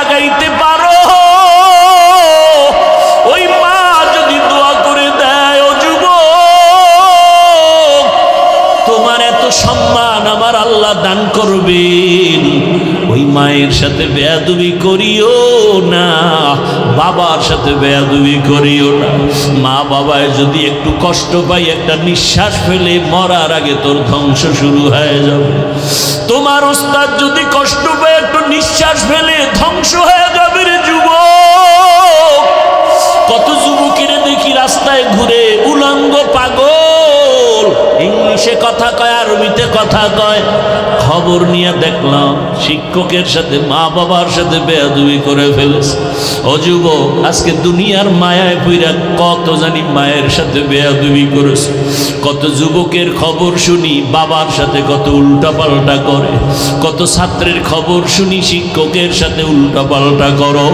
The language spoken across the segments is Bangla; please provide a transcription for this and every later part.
আগাইতে পারো, ওই মা যদি দোয়া করে দেয়, ও যুবক তোমার এত সম্মান আমার আল্লাহ দান করবেন, ওই মায়ের সাথে বেয়াদবি করিও না, বাবার সাথে বেয়াদবি করিও না। মা বাবায় যদি একটু কষ্ট পাই, একটা নিঃশ্বাস ফেলে মরার আগে তোর ধ্বংস শুরু হয়ে যাবে। তোমার ওস্তাদ যদি কষ্ট পায়, একটু নিঃশ্বাস ফেলে ধ্বংস হয়ে যাবে রে যুবক। কত যুবকের দেখি রাস্তায় ঘুরে উলঙ্গ পাগল, ইংলিশে কথা কয়, আরবিতে কথা কয়। খবর নিয়ে দেখলাম শিক্ষকের সাথে মা বাবার সাথে বেয়াদবি করে ফেলেছে। ও যুবক, আজকে দুনিয়ার মায়ায় পইরা কত জানি মায়ের সাথে বেয়াদবি করেছে। কত যুবকের খবর শুনি বাবার সাথে কত উল্টাপাল্টা করে, কত ছাত্রের খবর শুনি শিক্ষকের সাথে উল্টাপাল্টা করো,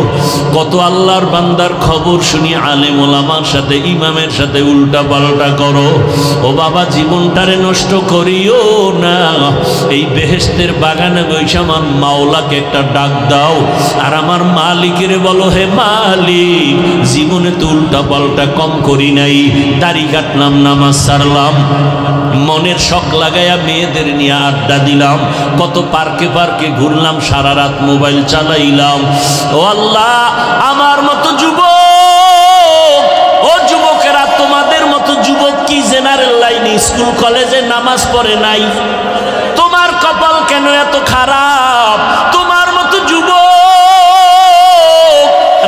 কত আল্লাহর বান্দার খবর শুনি আলেম ওলামার সাথে ইমামের সাথে উল্টাপাল্টা করো। ও বাবা, জীবনটারে নষ্ট করিও না। এই বেহেশতের বাগানে বসে আমার মাওলাকে একটা ডাক দাও, আর আমার মালিকের বলো, হে মালিক, জীবনে তো উল্টা পাল্টা কম করি নাই, দাড়ি কাটলাম, নামাজ ছাড়লাম, মনের শখ লাগাইয়া মেয়েদের নিয়ে আড্ডা দিলাম, কত পার্কে পার্কে ঘুরলাম, সারা রাত মোবাইল চালাইলাম। ও আল্লাহ, আমার মতো যুবক, ও যুবকেরা, তোমাদের মতো যুবক কি জেনারেল লাইনে স্কুল কলেজে নামাজ পড়ে নাই? তোমার কপাল কেন এত খারাপ? তোমার মতো যুবক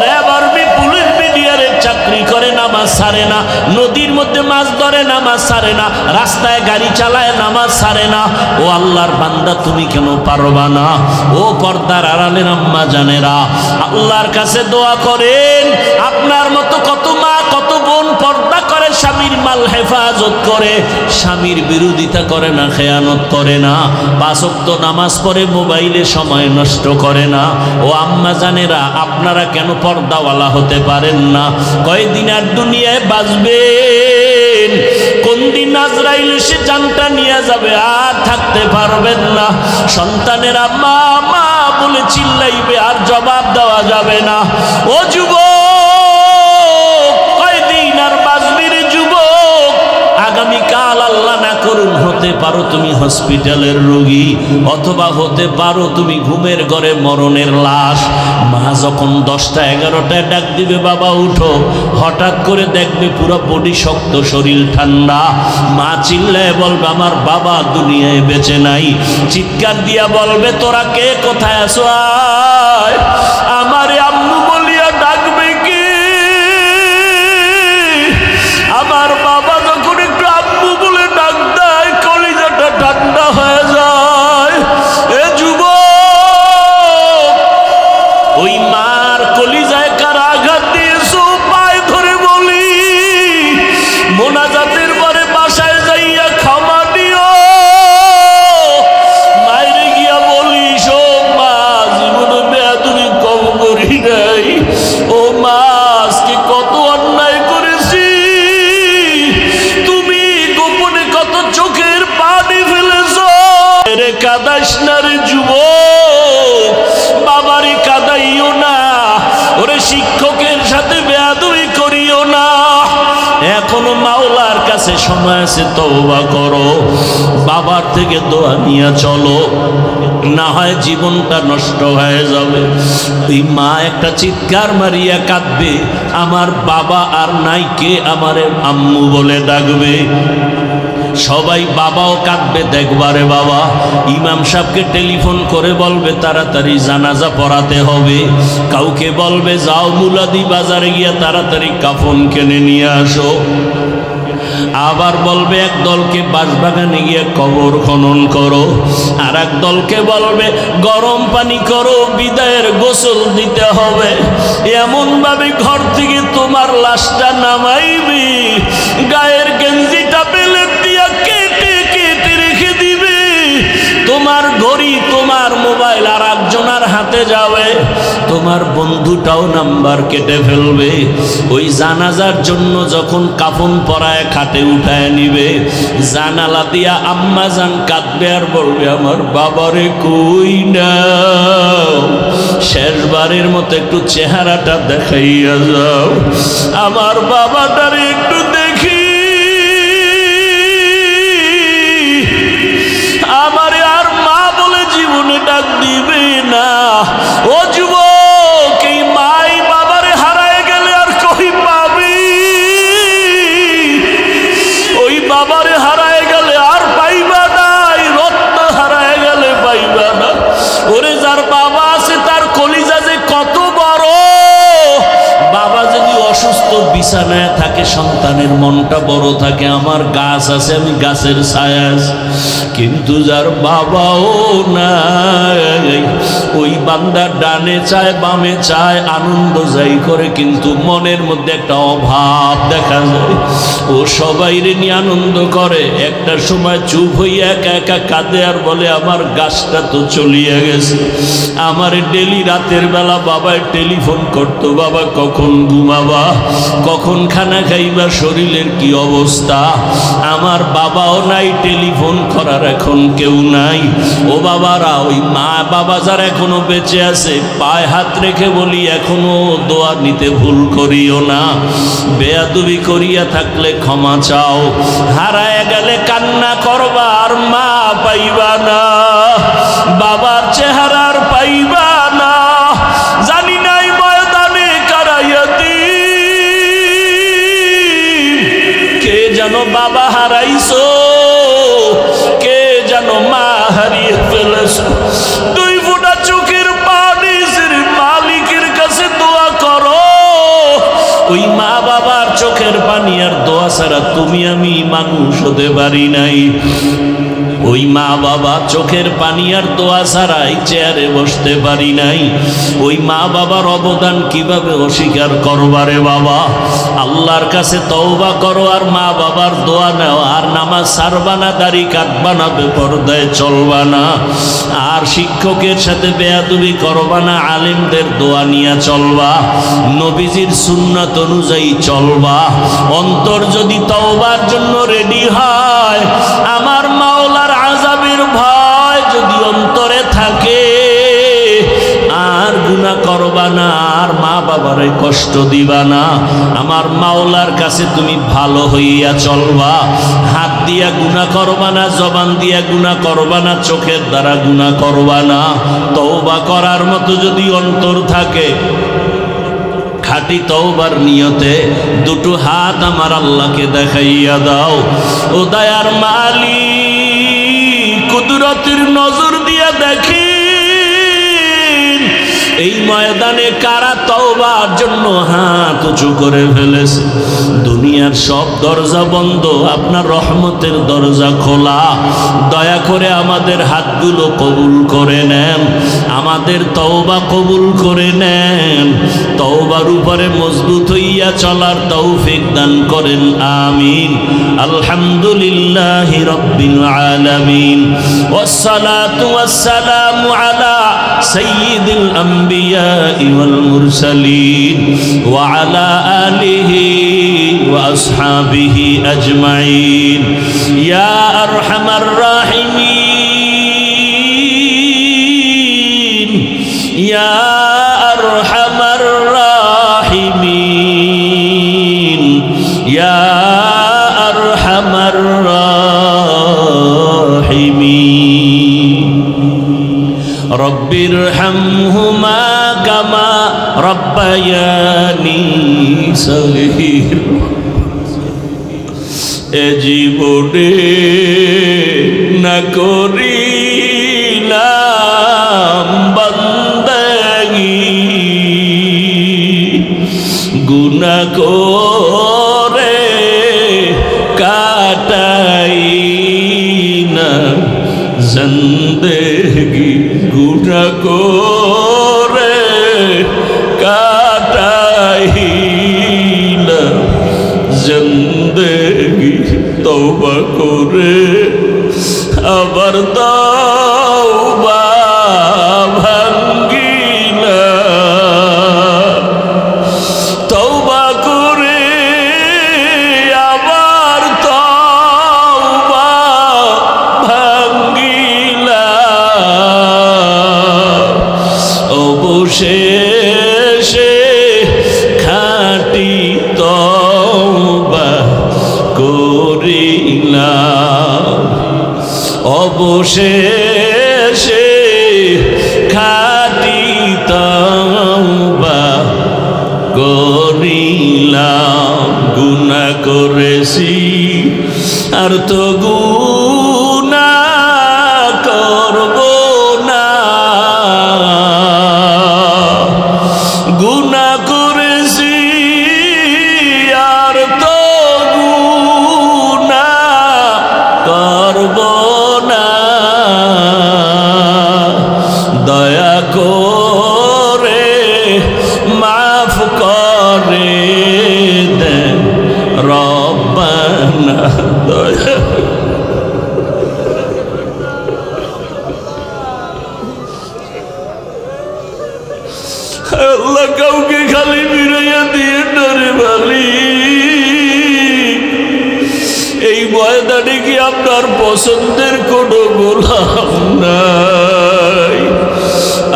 র্যাব আর্মি পুলিশ বিডিআরের চাকরি করে, নামাজ ছাড়ে না, নদীর মধ্যে মাছ ধরে, নামাজ ছাড়ে না, রাস্তায় গাড়ি চালায়, নামাজ ছাড়ে না। ও আল্লাহর বান্দা, তুমি কেন পারবা না? ও পর্দার আড়ালের আম্মা জানেরা, আল্লাহর কাছে দোয়া করেন। আপনার মতো কত মা কত বোন পর্দা করে, স্বামীর মাল হেফাজত করে, স্বামীর বিরোধিতা করে না, খেয়ানত করে না, 5 ওয়াক্ত নামাজ পড়ে, মোবাইলে সময় নষ্ট করে না। ও আম্মা জানেরা, আপনারা কেন পর্দাওয়ালা হতে পারেন না? কয়দিন আর দুনিয়ায় বাঁচবেন? কোন দিন আজরাইল এসে জানটা নিয়ে যাবে, আর থাকতে পারবেন না। সন্তানেরা মা মা বলে চিল্লাইবে, আর জবাব দেওয়া যাবে না। ও যুবক, কয়দিন আর বাঁচবি রে যুবক? আগামীকাল আল্লাহ না করুন হতে পারো তুমি হসপিটালের রোগী, অথবা হতে পারো তুমি ঘুমের ঘরে মরণের লাশ। মা যখন 10টা 11টায় ডাক দিবে, বাবা উঠো, হঠাৎ করে দেখবে পুরো বডি শক্ত, শরীর ঠান্ডা। মা চিল্লায় বলবে, আমার বাবা দুনিয়ায় বেঁচে নাই। চিৎকার দিয়া বলবে, তোরা কে, কোথায় আছো, আয়। আমারে আম্মু বলিয়া ডাকবে কি? আমার বাবা যখন একটু আম্মু বলে ডাক দেয়, কলিজাটা ঠান্ডা হয়ে যায়। এ যুবক, ওই মার কলিজায় কারা আঘাত দিয়েছো, পায়ে ধরে বলি, মোনাজাতের পরে বাসায় যাইয়া ক্ষমা দিও। মায়েরে গিয়া বলি, সব মা, জীবনে বেয়াদবি কম করি নাই। ও মা, আজকে কত অন্যায় করেছি, তুমি গোপনে কত চোখের পানি ফেলেছ। রে কাদাইস না রে যুবক, বাবারে কাদাইও না, ওরে শিক্ষকের সাথে বেয়াদবি করিও না। এখনো মাওলার কাছে সময় আছে, তওবা করো, বাবার থেকে দোয়া নিয়ে চলো, না হয় জীবনটা নষ্ট হয়ে যাবে। ওই মা একটা চিৎকার মারিয়া কাঁদবে, আমার বাবা আর নাই, কে আমারে আম্মু বলে ডাকবে। সবাই বাবাও কাঁদবে, দেখবারে বাবা ইমাম সাহেবকে টেলিফোন করে বলবে তাড়াতাড়ি জানাজা পড়াতে হবে, কাউকে বলবে যাও মুলাদি বাজারে গিয়া তাড়াতাড়ি কাফন কিনে নিয়ে আসো। আবার বলবে এক দলকে বাঁশবাগানে গিয়ে কবর খনন করো, আর এক দলকে বলবে গরম পানি করো, বিদায়ের গোসল দিতে হবে। এমন ভাবে ঘর থেকে তোমার লাশটা নামাইবি, গায়ের গেঞ্জিটা বেলে দিয়া কেটে কেটে রেখে দিবে। তোমার ঘড়ি, তোমার মোবাইল আর একজনের হাতে যাবে, তোমার বন্ধুটাও নাম্বার কেটে ফেলবে। ওই জানাজার জন্য যখন কাফন পরায় খাটে উঠায় নিবে, জানালা দিয়া আম্মা জান কাঁদবে আর বলবে আমার বাবারে কই না, শেষবার শেষবারের মতো একটু চেহারাটা দেখাইয়া যাও, আমার বাবাটারে একটু দেখি, আমারে আর মা বলে জীবনে ডাক দিবে না। ও যুবক, এই মাই বাবারে হারায় গেলে আর কই পাবি? ওই বাবারে হারায় গেলে আর পাইবা না, এই রত্ন হারায় গেলে পাইবা না। ওরে যার বাবা আছে তার কলিজা যে কত বড়। বাবা যদি অসুস্থ বিছানায় থাকে, সন্তানের মনটা বড় থাকে। আমার গাছ আছে, আমি গাছের ছায়া আছি, কিন্তু যার বাবাও নাই, ওই বান্দা ডানে চায় বামে চায়, আনন্দ যাই করে, কিন্তু মনের মধ্যে একটা অভাব দেখা যায়। ও সবাইরে নিয়ে আনন্দ করে, একটা সময় চুপ হইয়া একা একা কাঁদে আর বলে আমার গাছটা তো চলিয়া গেছে। আমার ডেলি রাতের বেলা বাবায় টেলিফোন করতো, বাবা কখন ঘুমাবা, কখন খানা খাইবা, শরীরের কি অবস্থা। আমার বাবাও নাই, টেলিফোন করার এখন কেউ নাই। ও বাবারা, ওই মা বাবা যারা এখনো বেঁচে আছে, পায়ে হাত রেখে বলি এখনো দোয়া নিতে ভুল করিও না। বেয়াদবি করিয়া থাকলে ক্ষমা চাও। হারায় গেলে কান্না করবা আর মা পাইবা না, বাবার চেহারার পাইবা না। জানি নাই ময়দানে কারাইয়াতি কে যেন বাবা হারাইছো, কে যেন মা হারিয়ে ফেলেছো। দুই ফোঁটা চোখের পানি মালিকের কাছে দোয়া করো। ওই মা বাবার চোখের পানি আর দোয়া ছাড়া তুমি আমি মানুষ হতে পারি নাই। ওই মা বাবা চোখের পানি আর দোয়া ছাড়াই চেয়ারে বসতে পারি নাই। ওই মা বাবার অবদান কিভাবে অস্বীকার করবারে বাবা? আল্লাহর কাছে তওবা করো আর মা বাবার দোয়া নাও। আর নামাজ ছাড়বা না, দাড়ি কাটবা না, বেপরদায় চলবা না, আর শিক্ষকের সাথে বেয়াদবি করবা না, আলেমদের দোয়া নিয়ে চলবা, নবীজির সুন্নাত অনুযায়ী চলবা। অন্তর যদি তওবার জন্য রেডি হয়, আমার মাওলার আযাবের ভয় যদি অন্তরে থাকে, আর গুনাহ করবা না, আর মা বাবারে কষ্ট দিবা না। আমার মাওলার কাছে তুমি ভালো হইয়া চলবা। হাত দিয়া গুনাহ করবা না, জবান দিয়া গুনাহ করবা না, চোখের দ্বারা গুনাহ করবা না। তওবা করার মতো যদি অন্তর থাকে, খাঁটি তওবার নিয়তে দুটো হাত আমার আল্লাহকে দেখাইয়া দাও। ও দয়ার মালিক, কুদরতের নজর দিয়া দেখি এই ময়দানে কারা তওবার জন্য হাত উঁচু করে ফেলেছে। দুনিয়ার সব দরজা বন্ধ, আপনার রহমতের দরজা খোলা। দয়া করে আমাদের হাতগুলো কবুল করে নেন, আমাদের তওবা কবুল করে নেন। তওবার উপরে মজবুত হইয়া চলার তৌফিক দান করেন, আমিন। আলহামদুলিল্লাহি রাব্বিল আলামিন, ওয়াসসালাতু ওয়াসসালামু আলা সাইয়্যিদিল الأنبياء والمرسلين وعلى آله وأصحابه أجمعين يا أرحم الراحمين يا أرحم الراحمين يا أرحم الراحمين رب ارحمهما كما ربياني صغير এ জীবনে না করিলাম বান্দাগি, গুনাহ করে কাটাই না জিন্দেগি, গুনাহ করে কাটাই না জিন্দেগি। তওবা করে আবার তওবা ভাঙ্গিলা, তওবা করে আবার তওবা ভাঙ্গিলা। অবশেষে অবশেষে খাঁটি তওবা করিলাম। গুনাহ করেছি আর তো গুনাহ করব না, গুনাহ করেছি আর তো গুনাহ করব না। দয়া করে মাফ করে দেন রব্বানা। দয়া আল্লাহ কাউকে খালি ফিরাইয়া দিয়ে ডরে বালি। এই ময়দানে কি আপনার পছন্দের কোনো গোলাম নাই?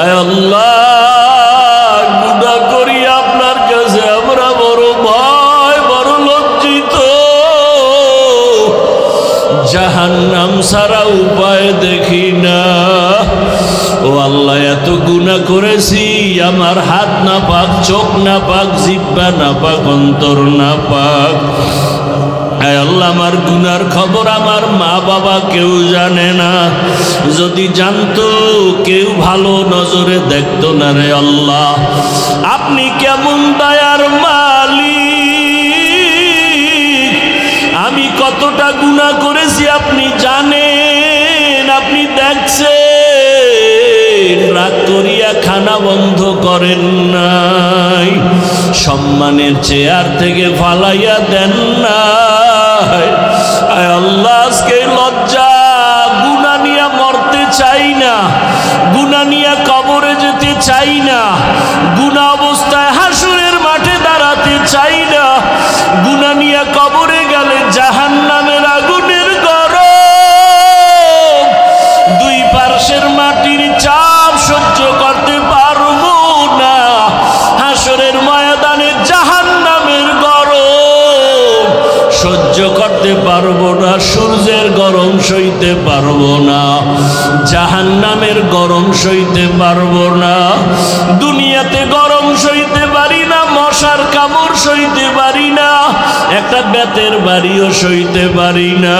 আয় আল্লাহ, গুনাহ করি আপনার কাছে আমরা বড় ভয়, বড় লজ্জিত। জাহান্নাম ছাড়া উপায় দেখি না। ও আল্লাহ, এত গুনাহ করেছি, আমার হাত না পাক, চোখ না পাক, জিহ্বা না পাক, অন্তর না পাক। আয় আল্লাহ, আমার গুনার খবর আমার মা বাবা কেউ জানে না। যদি জানতো কেউ ভালো নজরে দেখতো না রে আল্লাহ। আপনি কেমন দয়ার মালিক, আমি কতটা গুনাহ করেছি আপনি জানেন, আপনি দেখছেন। রাগ করিয়া খানা বন্ধ করেন নাই, সম্মানের চেয়ার থেকে ফালাইয়া দেন নাই। আয় আল্লাহ, আজকে লজ্জা, গুনাহ নিয়া মরতে চাই না, গুনাহ নিয়া কবরে যেতে চাই না, গুনাহ অবস্থায় হাসরের মাঠে দাঁড়াতে চাই না। গুনাহ নিয়া কবরে গেলে জাহান্নামের আগুনের গরম, দুই পার্শ্বের মাটির চাপ সহ্য করতে পারবো না। হাসরের ময়দানে জাহান্নামের গরম সহ্য করতে পারবো না, সূর্যের গরম সইতে পারবো না, জাহান্নামের গরম সইতে পারবো না। দুনিয়াতে গরম সইতে পারি না, মশার কামড় সইতে পারি না, একটা বেতের বাড়িও সইতে পারি না।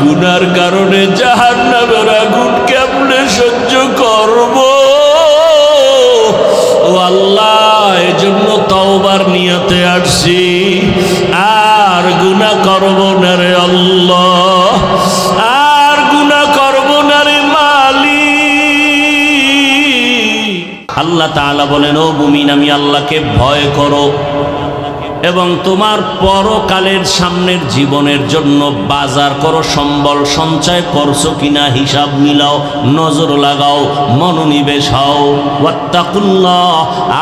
গুনার কারণে জাহান্নামের আগুন কেমনে সহ্য করব? ও আল্লাহ, এজন্য তওবার নিয়তে আসছি, আর গুনাহ করব না রে আল্লাহ, আর গুনাহ করব না রে মালিক। আল্লাহ তাআলা বলেন, ও মুমিন, আমি আল্লাহকে ভয় করো এবং তোমার পরকালের সামনের জীবনের জন্য বাজার করো, সম্বল সঞ্চয় করছো কিনা হিসাব মিলাও, নজর লাগাও, মনোনিবেশ হও। ওয়াত্তাকুল্লাহ,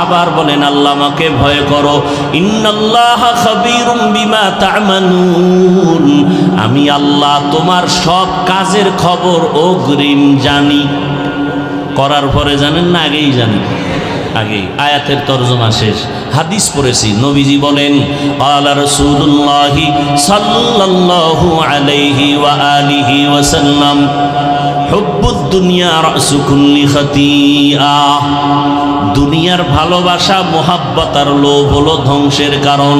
আবার বলেন আল্লাহ আমাকে ভয় করো। ইন্নাল্লাহা খাবীরুম বিমা তা'মালুন, আমি আল্লাহ তোমার সব কাজের খবর অগ্রিম জানি। করার পরে জানেন না আগেই জানি? আগেই। আয়াতের তরজমা শেষ, হাদিস পড়েছি। নবীজি বলেন, ক্বালা রাসূলুল্লাহি সাল্লাল্লাহু আলাইহি ওয়া আলিহি ওয়াসাল্লাম, হুব্বুদ দুনিয়া রাসু কুল্লি খাতিয়া, দুনিয়ার ভালোবাসা, মোহাব্বত আর লোভ হলো ধ্বংসের কারণ।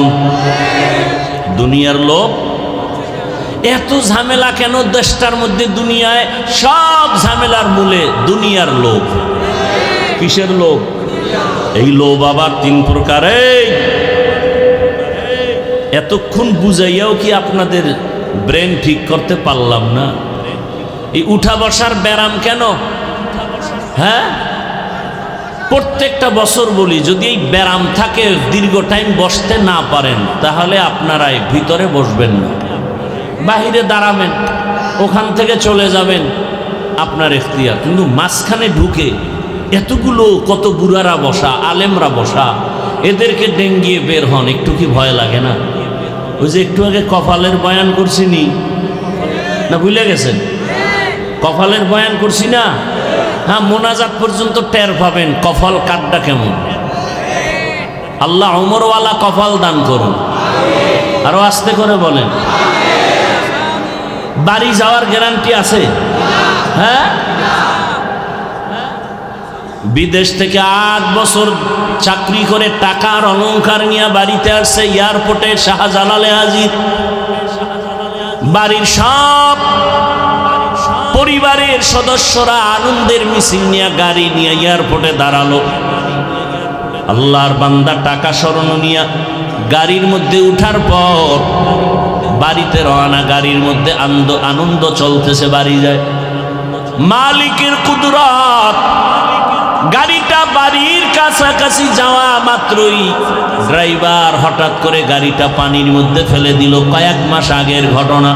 দুনিয়ার লোভ। এত ঝামেলা কেন দেশটার মধ্যে? দুনিয়ায় সব ঝামেলার মূলে দুনিয়ার লোভ। কিসের লোভ? এই লোভ আবার তিন প্রকারে। এতক্ষণ বুঝাইয়াও কি আপনাদের ব্রেন ঠিক করতে পারলাম না? এই উঠা বসার ব্যারাম কেন? হ্যাঁ, প্রত্যেকটা বছর বলি, যদি এই ব্যারাম থাকে, দীর্ঘ টাইম বসতে না পারেন, তাহলে আপনারাই ভিতরে বসবেন না, বাহিরে দাঁড়াবেন, ওখান থেকে চলে যাবেন, আপনার ইখতিয়ার। কিন্তু মাঝখানে ঢুকে এতগুলো কত বুড়ারা বসা, আলেমরা বসা, এদেরকে ডেঙ্গিয়ে বের হন, একটু কি ভয় লাগে না? ওই যে একটু আগে কপালের বয়ান করছিনি না, ভুলে গেছেন? কপালের বয়ান করছি না? হ্যাঁ, মোনাজাত পর্যন্ত টের পাবেন কপাল কাটটা কেমন। আল্লাহ ওমরওয়ালা কপাল দান করুন। আরো আস্তে করে বলেন। বাড়ি যাওয়ার গ্যারান্টি আছে? হ্যাঁ, বিদেশ থেকে 8 বছর চাকরি করে টাকার অলংকার নিয়ে বাড়িতে আসছে, এয়ারপোর্টে শাহজালালে হাজির। বাড়ির সব পরিবারের সদস্যরা আনন্দের মিছিল নিয়ে গাড়ি নিয়ে এয়ারপোর্টে দাঁড়ালো। আল্লাহর বান্দা টাকা স্মরণ নিয়ে গাড়ির মধ্যে উঠার পর বাড়িতে রওনা। গাড়ির মধ্যে আনন্দ চলতেছে, বাড়ি যায়। মালিকের কুদরত, গাড়িটা বাড়ির কাছাকাছি যাওয়া মাত্রই ড্রাইভার হঠাৎ করে গাড়িটা পানির মধ্যে ফেলে দিল। কয়েক মাস আগের ঘটনা।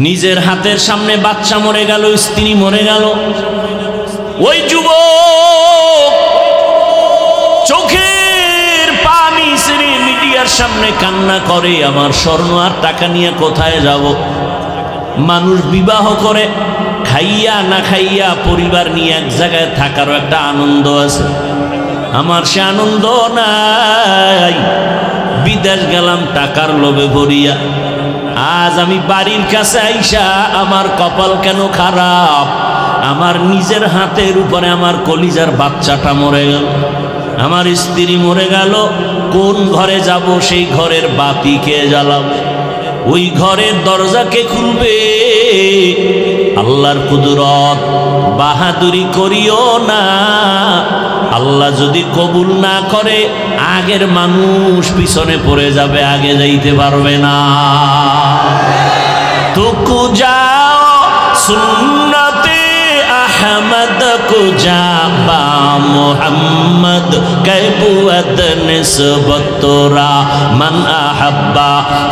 নিজের হাতের সামনে বাচ্চা মরে গেল, স্ত্রী মরে গেল। ওই যুবক চোখের পানি ছেড়ে মিডিয়ার সামনে কান্না করে, আমার স্বর্ণ আর টাকা নিয়ে কোথায় যাব? মানুষ বিবাহ করে, খাইয়া না খাইয়া পরিবার নিয়ে এক জায়গায় থাকারও একটা আনন্দ আছে, আমার সে আনন্দ নাই। বিদেশ গেলাম টাকার লোভে ভরিয়া, আজ আমি বাড়ির কাছে আইসা আমার কপাল কেন খারাপ? আমার নিজের হাতের উপরে আমার কলিজার বাচ্চাটা মরে গেল, আমার স্ত্রী মরে গেল। কোন ঘরে যাব? সেই ঘরের বাতি কে জ্বালাবো? ওই ঘরের দরজা কে খুলবে? আল্লাহর কুদরত, বাহাদুরি করিও না। আল্লাহ যদি কবুল না করে, আগের মানুষ পিছনে পড়ে যাবে, আগে যাইতে পারবে না। তুকু যাও সুন্নতে আহমদ কো যাবা মোহাম্মদ কৈবুয়ত নিসবত তোরা মান আহাব্বা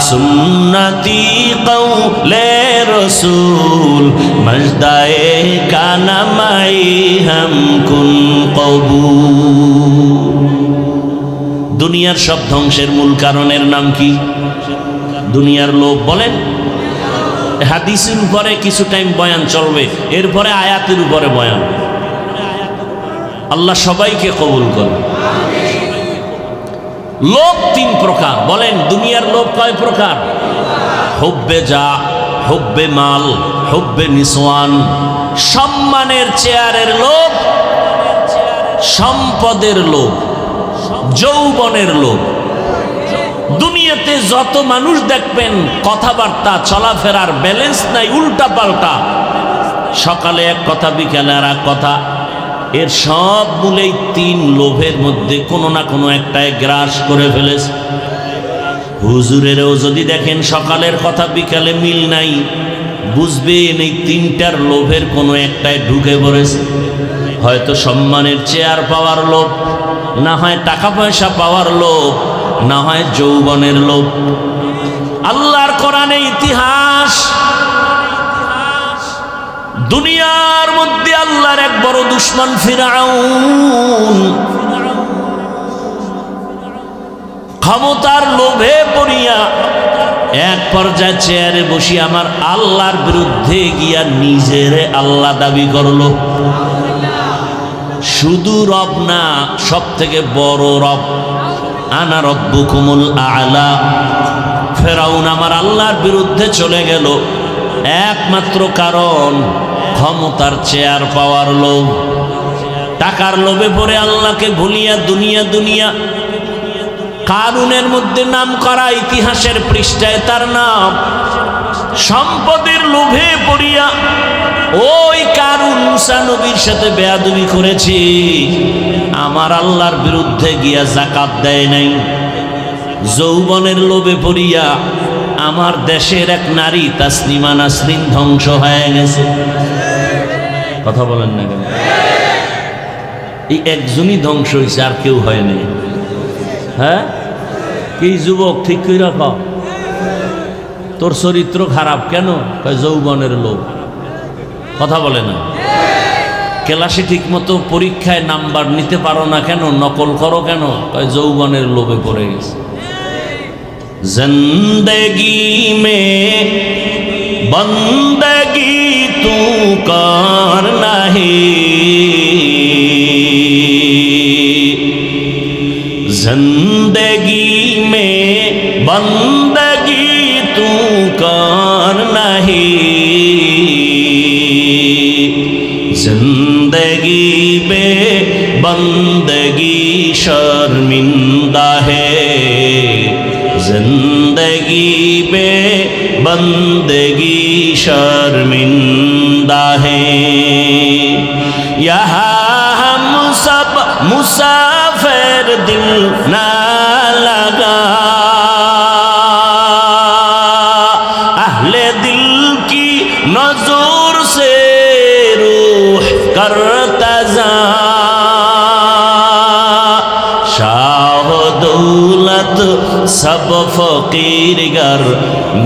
সুন্নতি কৌলে রসুল মজদায়ে কানামাই হাম কুন কবুল। দুনিয়ার সব ধ্বংসের মূল কারণের নাম কি? দুনিয়ার লোভ। বলেন, হাদিসের উপরে কিছু টাইম বয়ান চলবে, এরপরে আয়াতের উপরে বয়ান। আল্লাহ সবাইকে কবুল করে। লোভ 3 প্রকার। বলেন, দুনিয়ার লোভ কয় প্রকার? হুব্বে যা, হুব্বে মাল, হুব্বে নিসওয়ান। সম্মানের চেয়ারের লোভ, সম্পদের লোভ, যৌবনের লোভ। দুনিয়াতে যত মানুষ দেখবেন কথাবার্তা চলাফেরার ব্যালেন্স নাই, উল্টা পাল্টা। সকালে এক কথা, বিকালে আর এক কথা। এর সব মূলেই 3 লোভের মধ্যে কোনো না কোনো একটাই গ্রাস করে ফেলেছে। হুজুরেরও যদি দেখেন সকালের কথা বিকালে মিল নাই, বুঝবেন এই 3টার লোভের কোনো একটাই ঢুকে পড়েছে। হয়তো সম্মানের চেয়ার পাওয়ার লোভ, না হয় টাকা পয়সা পাওয়ার লোভ, না হয় যৌবনের লোভ। আল্লাহর কোরআনে ইতিহাস, দুনিয়ার মধ্যে আল্লাহর এক বড় দুশমন ফিরাউন ক্ষমতার লোভে পড়িয়া এক পর্যায়ে চেয়ারে বসি আমার আল্লাহর বিরুদ্ধে গিয়া নিজেরে আল্লাহ দাবি করলো। শুধু রব না, সব থেকে বড় রব, আনা রব্বুকুমুল আ'লা। ফেরাউন আমার আল্লাহর বিরুদ্ধে চলে গেল একমাত্র কারণ ক্ষমতার চেয়ার পাওয়ার লোভ। টাকার লোভে পড়ে আল্লাহকে ভুলিয়া দুনিয়া দুনিয়া। কারুনের মধ্যে নাম করা, ইতিহাসের পৃষ্ঠায় তার নাম। সম্পদের লোভে পড়িয়া ওই কারুন মুসা নবীর সাথে বেয়াদবি করেছে, আমার আল্লাহর বিরুদ্ধে গিয়া যাকাত দেয় নাই। যৌবনের লোভে পড়িয়া আমার দেশের এক নারী তাসলিমা নাসরিন ধ্বংস হয়ে গেছে। কথা বলেন না কেন? এই একজনই ধ্বংস হয়েছে, আর কেউ হয়নি। হ্যাঁ, কি যুবক ঠিক করে রাখ, তোর চরিত্র খারাপ কেন? যৌবনের লোভ। কথা বলে না। ক্লাসে ঠিক মতো পরীক্ষায় নাম্বার নিতে পারো না কেন? নকল করো কেন? যৌবনের লোভে পড়ে গেছে। জিন্দগি মে বন্দগি তু করনা হে, जिंदगी में बंदगी तू करना है, जिंदगी बे बंदगी शर्मिंदा है, जिंदगी बे बंदगी शर्मिंदा है। यहाँ हम सब मुसाफिर दिल ना लगा, अहले दिल की नजर से रूह करता जा, शाह दौलत सब फकीर गर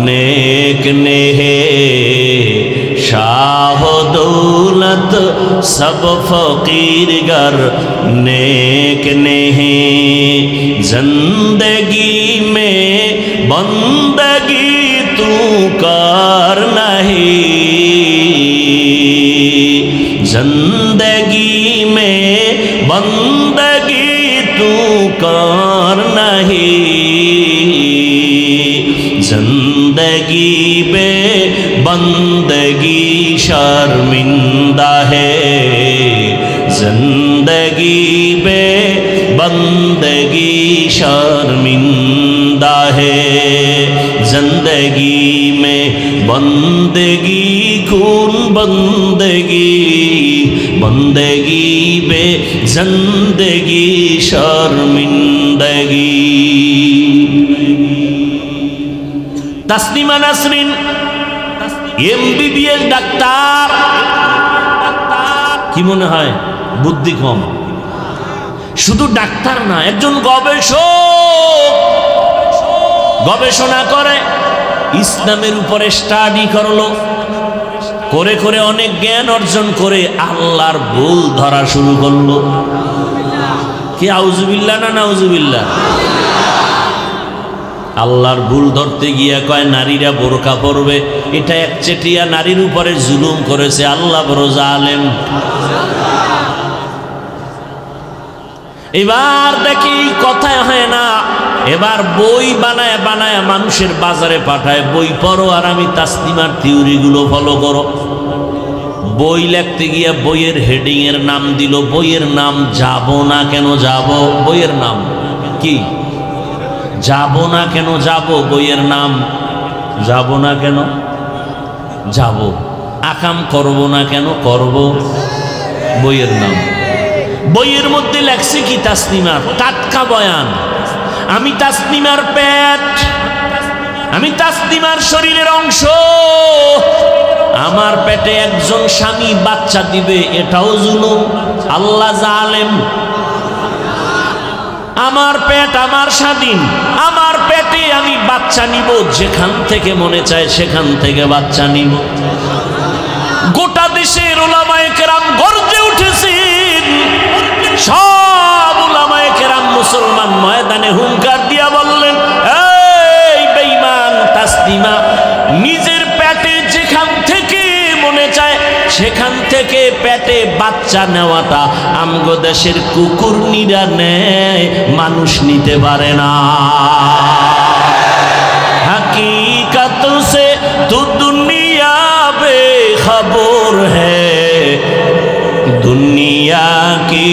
नेक ने है, शाह दौलत सब फकीर गर नेक ने है। जिंदगी में बंदगी तू कर नहीं, जिंदगी में बंदगी तू कर नहीं, जिंदगी बे बंदगी शर्मिंदा है, जिंदगी बे बंदगी शर्मिंदा है। जिंदगी में बंदगी कौन बंदगी, बंदगी बे जिंदगी शर्मिंदगी। तस्नीमा नासरीन एमबीबीएस ডাক্তার, কি মনে হয় বুদ্ধি কম? শুধু ডাক্তার না, একজন গবেষক, গবেষণা করে ইসলামের উপরে স্টাডি করলো, করে করে অনেক জ্ঞান অর্জন করে আল্লাহর ভুল ধরা শুরু করলো। কি আউযুবিল্লাহ না নাউযুবিল্লাহ? আল্লাহর ভুল ধরতে গিয়া কয় নারীরা বোরকা পরবে, এটা একচেটিয়া নারীর উপরে জুলুম করেছে, আল্লাহ বড় জালেম। এবার দেখি কথায় হয় না, এবার বই বানায় বানায় মানুষের বাজারে পাঠায়, বই পড়ো আর আমি তাসলিমার থিওরিগুলো ফলো করো। বই লিখতে গিয়া বইয়ের হেডিং এর নাম দিল, বইয়ের নাম যাব না কেন যাব, বইয়ের নাম কি? যাব না কেন যাব, বইয়ের নাম যাব না কেন যাব, আকাম করব না কেন করব, বইয়ের নাম। বইয়ের মধ্যে লেখছে কি? তাসলিমার টাটকা বয়ান, আমি তাসলিমার পেট, আমি তাসলিমার শরীরের অংশ, আমার পেটে একজন স্বামী বাচ্চা দিবে, এটাও জুলুম, আল্লাহ জালেম। আমার পেট আমার স্বাধীন, আমার পেটে আমি বাচ্চা নিব, যেখান থেকে মনে চায় সেখান থেকে বাচ্চা নিব। গোটা দেশের উলামায়ে কেরাম গর্জে উঠেছেন, সব উলামায়ে কেরাম মুসলমান ময়দানে হুঙ্কার দিয়া বললেন, এই বেঈমান তাসলিমা, নিজের পেটে যেখান থেকে মনে চায় সেখান থেকে পেটে বাচ্চা নেওয়াটা আমগো দেশের কুকুরনিরা নেয়, মানুষ নিতে পারে না। हकीकत से तो दुनिया बेखबर है, दुनिया की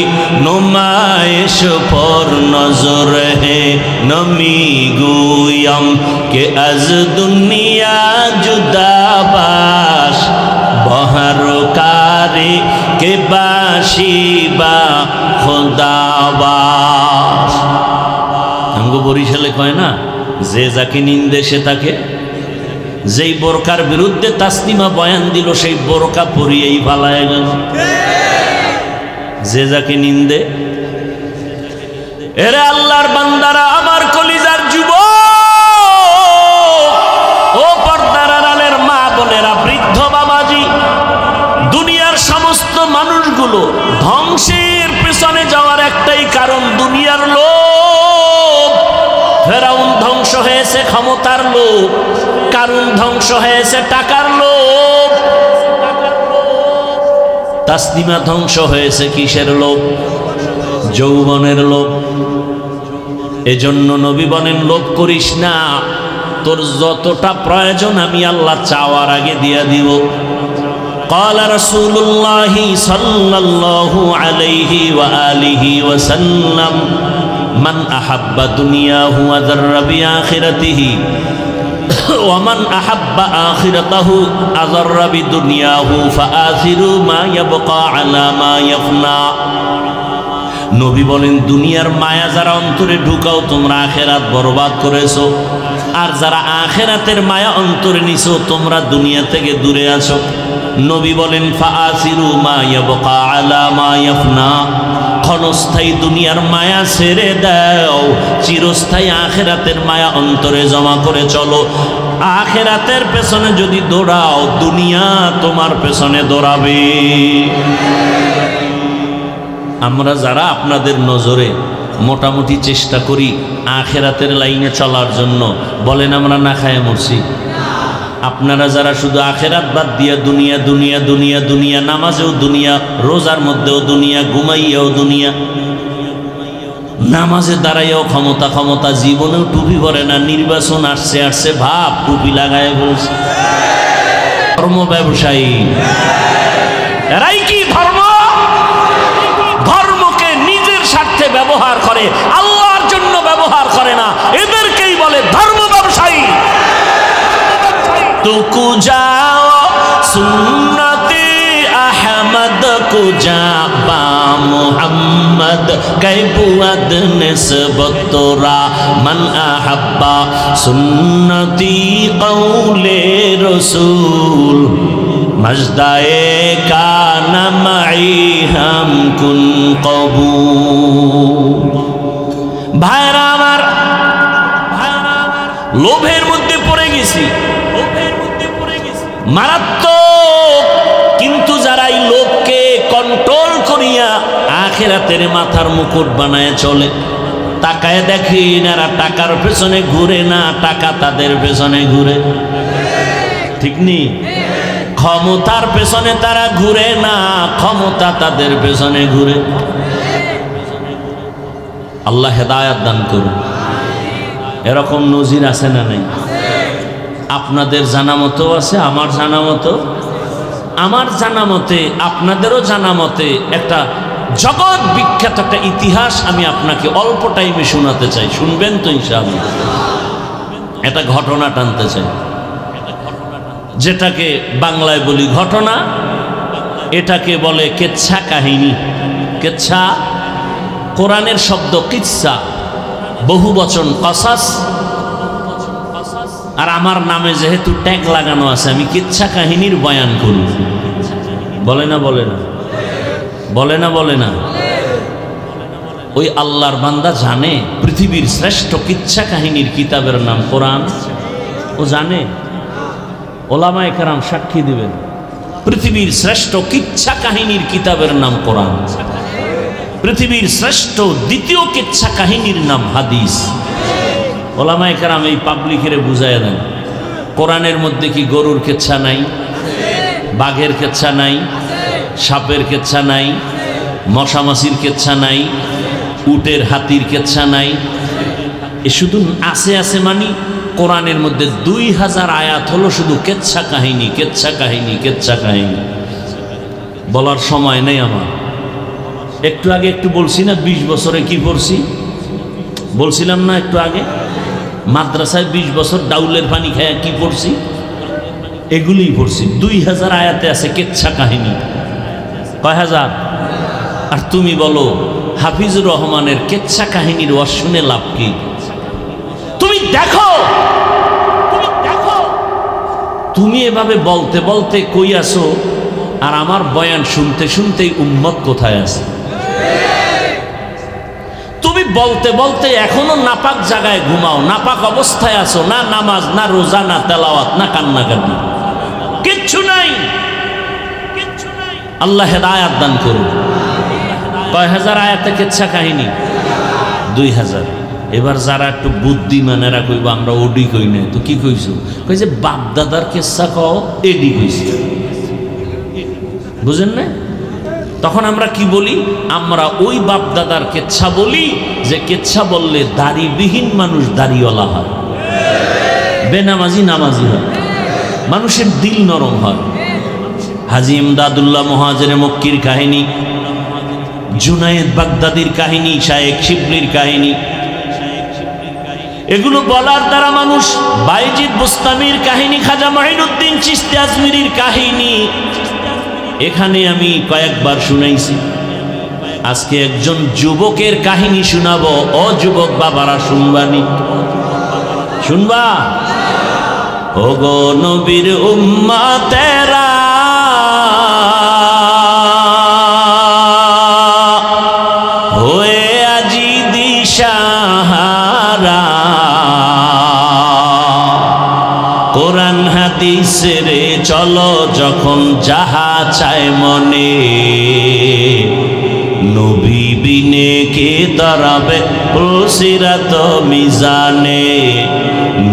नुमाइश पर नजर है, नमी गोयम के अज दुनिया जुदा बाश, बहरकारी के बाशिबा खुदाबाश। हमको বরিশালে কয় না, যে যাকে নিন্দে সে তাকে, যেই বোরকার বিরুদ্ধে তাসলিমা বয়ান দিল সেই বোরকা পরিয়েই পালায় গেল। যে যাকে নিন্দে, এরে আল্লাহর বান্দারা, আমার কলিজার যুবক ও পর্দার আড়ালের মা বোনেরা, বৃদ্ধ বাবাজি, দুনিয়ার সমস্ত মানুষগুলো ধ্বংসের পেছনে যাওয়ার একটাই কারণ, দুনিয়ার লোভ। ফেরাউন ধ্বংস হয়েছে ক্ষমতার লোভ, কারুন ধ্বংস হয়েছে টাকার লোভ, তাসলিমা ধ্বংস হয়েছে কিসের লোভ? যৌবনের লোভ। এজন্য নবী বলেন, লোভ করিস না, তোর যতটা প্রয়োজন আমি আল্লাহ চাওয়ার আগে দিয়া দিব। قال رسول الله صلى الله عليه وآله وسلم من أحب دنياه وذر بآخرته ومن أحب آخرته أضر بدنياه فآثروا ما يبقى على ما يفنى নবী বলেন দুনিয়ার মায়া যারা অন্তরে ঢুকাও তোমরা আখেরাত বরবাদ করেছো, আর যারা আখেরাতের মায়া অন্তরে নিছো তোমরা দুনিয়া থেকে দূরে আছো। নবী বলেন ফাআসিরু মা ইয়াবকা আলা মা ইয়াফনা, ক্ষণস্থায়ী দুনিয়ার মায়া ছেড়ে দাও, চিরস্থায়ী আখেরাতের মায়া অন্তরে জমা করে চলো। আখেরাতের পেছনে যদি দৌড়াও দুনিয়া তোমার পেছনে দৌড়াবে। আমরা যারা আপনাদের নজরে মোটামুটি চেষ্টা করি আখেরাতের লাইনে চলার জন্য, বলেন আমরা না খায় মরছি? আপনারা যারা শুধু আখেরাত বাদ দিয়া দুনিয়া দুনিয়া দুনিয়া দুনিয়া, নামাজেও দুনিয়া, রোজার মধ্যেও দুনিয়া, ঘুমাইয়াও দুনিয়া, নামাজে দাঁড়াইয়াও ক্ষমতা ক্ষমতা, জীবনেও টুপি পরে না, নির্বাচন আসছে আসছে ভাব টুপি লাগায় বলছে। ধর্ম ব্যবসায়ী এরাই কি ধর্ম? ধর্মকে নিজের স্বার্থে ব্যবহার করে, আল্লাহর জন্য ব্যবহার করে না, এদেরকেই বলে ধর্ম ব্যবসায়ী। তুকু যাও সুন্নতে আহমদ কুজা বা মুহাম্মদ কৈবুয়াদ নিসবতরা মান আহাব্বা সুন্নতি কৌলে রসুল মজদায়ে কানা মাই হাম কুন কবুল। ভাইরা আমার, লোভের মধ্যে পড়ে গেছি, মারাত্মক। কিন্তু যারা এই লোভকে কন্ট্রোল করিয়া আখিরাতের মাথার মুকুট বানায় চলে, তাকায় দেখেন এরা টাকার পেছনে ঘুরে না, টাকা তাদের পেছনে ঘুরে, ঠিক নেই? ক্ষমতার পেছনে তারা ঘুরে না, ক্ষমতা তাদের পেছনে ঘুরে। আল্লাহ হেদায়াত দান করুন। এরকম নজির আছে না নাই? আপনাদের জানা মতো আছে, আমার জানা মতো, আমার জানা মতে, আপনাদেরও জানা মতে একটা জগৎ বিখ্যাত একটা ইতিহাস আমি আপনাকে অল্প টাইমে শোনাতে চাই। শুনবেন তো ইনশাআল্লাহ? একটা ঘটনা টানতে চাই, যেটাকে বাংলায় বলি ঘটনা, এটাকে বলে কেচ্ছা কাহিনী। কেচ্ছা কোরআনের শব্দ কিচ্ছা, বহু বচন কসাস, আর আমার নামে যেহেতু ট্যাগ লাগানো আছে আমি কিচ্ছা কাহিনীর বয়ান করি। বলে না বলে না বলে না বলে না? ওই আল্লাহর বান্দা জানে পৃথিবীর শ্রেষ্ঠ কিচ্ছা কাহিনীর কিতাবের নাম কোরআন? ও জানে? ওলামায়ে কেরাম সাক্ষী দিবেন, পৃথিবীর শ্রেষ্ঠ কিচ্ছা কাহিনীর কিতাবের নাম কোরআন। পৃথিবীর শ্রেষ্ঠ দ্বিতীয় কিচ্ছা কাহিনীর নাম হাদিস। ওলামায়ে কেরাম এই পাবলিকের বুঝাইয়া দেন, কোরআনের মধ্যে কি গরুর কেচ্ছা নাই, বাঘের কেচ্ছা নাই, সাপের কেচ্ছা নাই, মশামাছির কেচ্ছা নাই, উটের হাতির কেচ্ছা নাই? এ শুধু আছে আছে মানি কোরআনের মধ্যে 2000 আয়াত হলো শুধু কেচ্ছা কাহিনী, কেচ্ছা কাহিনী, কেচ্ছা কাহিনী। বলার সময় নেই আমার। একটু আগে একটু বলছি না 20 বছরে কি পড়ছি, বলছিলাম না একটু আগে? মাদ্রাসায় 20 বছর ডাউলের পানি খায় কি পড়ছি? এগুলিই পড়ছি। 2000 আয়াতে আছে কেচ্ছা কাহিনী। কয় হাজার? আর তুমি বলো হাফিজুর রহমানের কেচ্ছা কাহিনীর ওয়াজ শুনে লাভ কি? তুমি দেখো, তুমি এভাবে বলতে বলতে কই আসো, আর আমার বয়ান শুনতে শুনতেই উম্মত কোথায় আছে? তুমি বলতে বলতে এখনো নাপাক জায়গায় ঘুমাও, নাপাক অবস্থায় আছো, না নামাজ, না রোজা, না তেলাওয়াত, না কান্নাকাটি, কিচ্ছু নাই। আল্লাহ হেদায়াত দান করুন। কয় হাজার আয়াতে কেচ্ছা কাহিনী? 2000। এবার যারা একটু বুদ্ধিমানেরা কইব আমরা ওডি কই নাই, তো কি কইছো? কই যে বাপ দাদার কেচ্ছা কও, এডি কইছি। বুঝেন না? তখন আমরা কি বলি? আমরা ওই বাপ দাদার কেচ্ছা বলি যে কেচ্ছা বললে দাড়িবিহীন মানুষ দাড়িওয়ালা হয়, বেনামাজি নামাজি হয়, মানুষের দিল নরম হয়। হাজী ইমদাদুল্লাহ মুহাজিরে মক্কির কাহিনী, জুনায়েদ বাগদাদির কাহিনী, শায়েখ শিবলির কাহিনী, এগুলো বলার দ্বারা মানুষ বাইজিদ বুস্তামির কাহিনী, খাজা মাইনুদ্দিন চিশতি আজমিরির কাহিনী এখানে আমি কয়েকবার শুনাইছি। আজকে একজন যুবকের কাহিনী শোনাবো। ও যুবক বাবারা, শুনবানি? শুনবা? ও গো নবীর উম্মতেরা, হয়ে আজি দিশাহারা, কোরআন হাদিসের চলো যখন যাহা চায় মনে, নবী বিনে কে দাঁড়াবে পুলসিরাত মিজানে,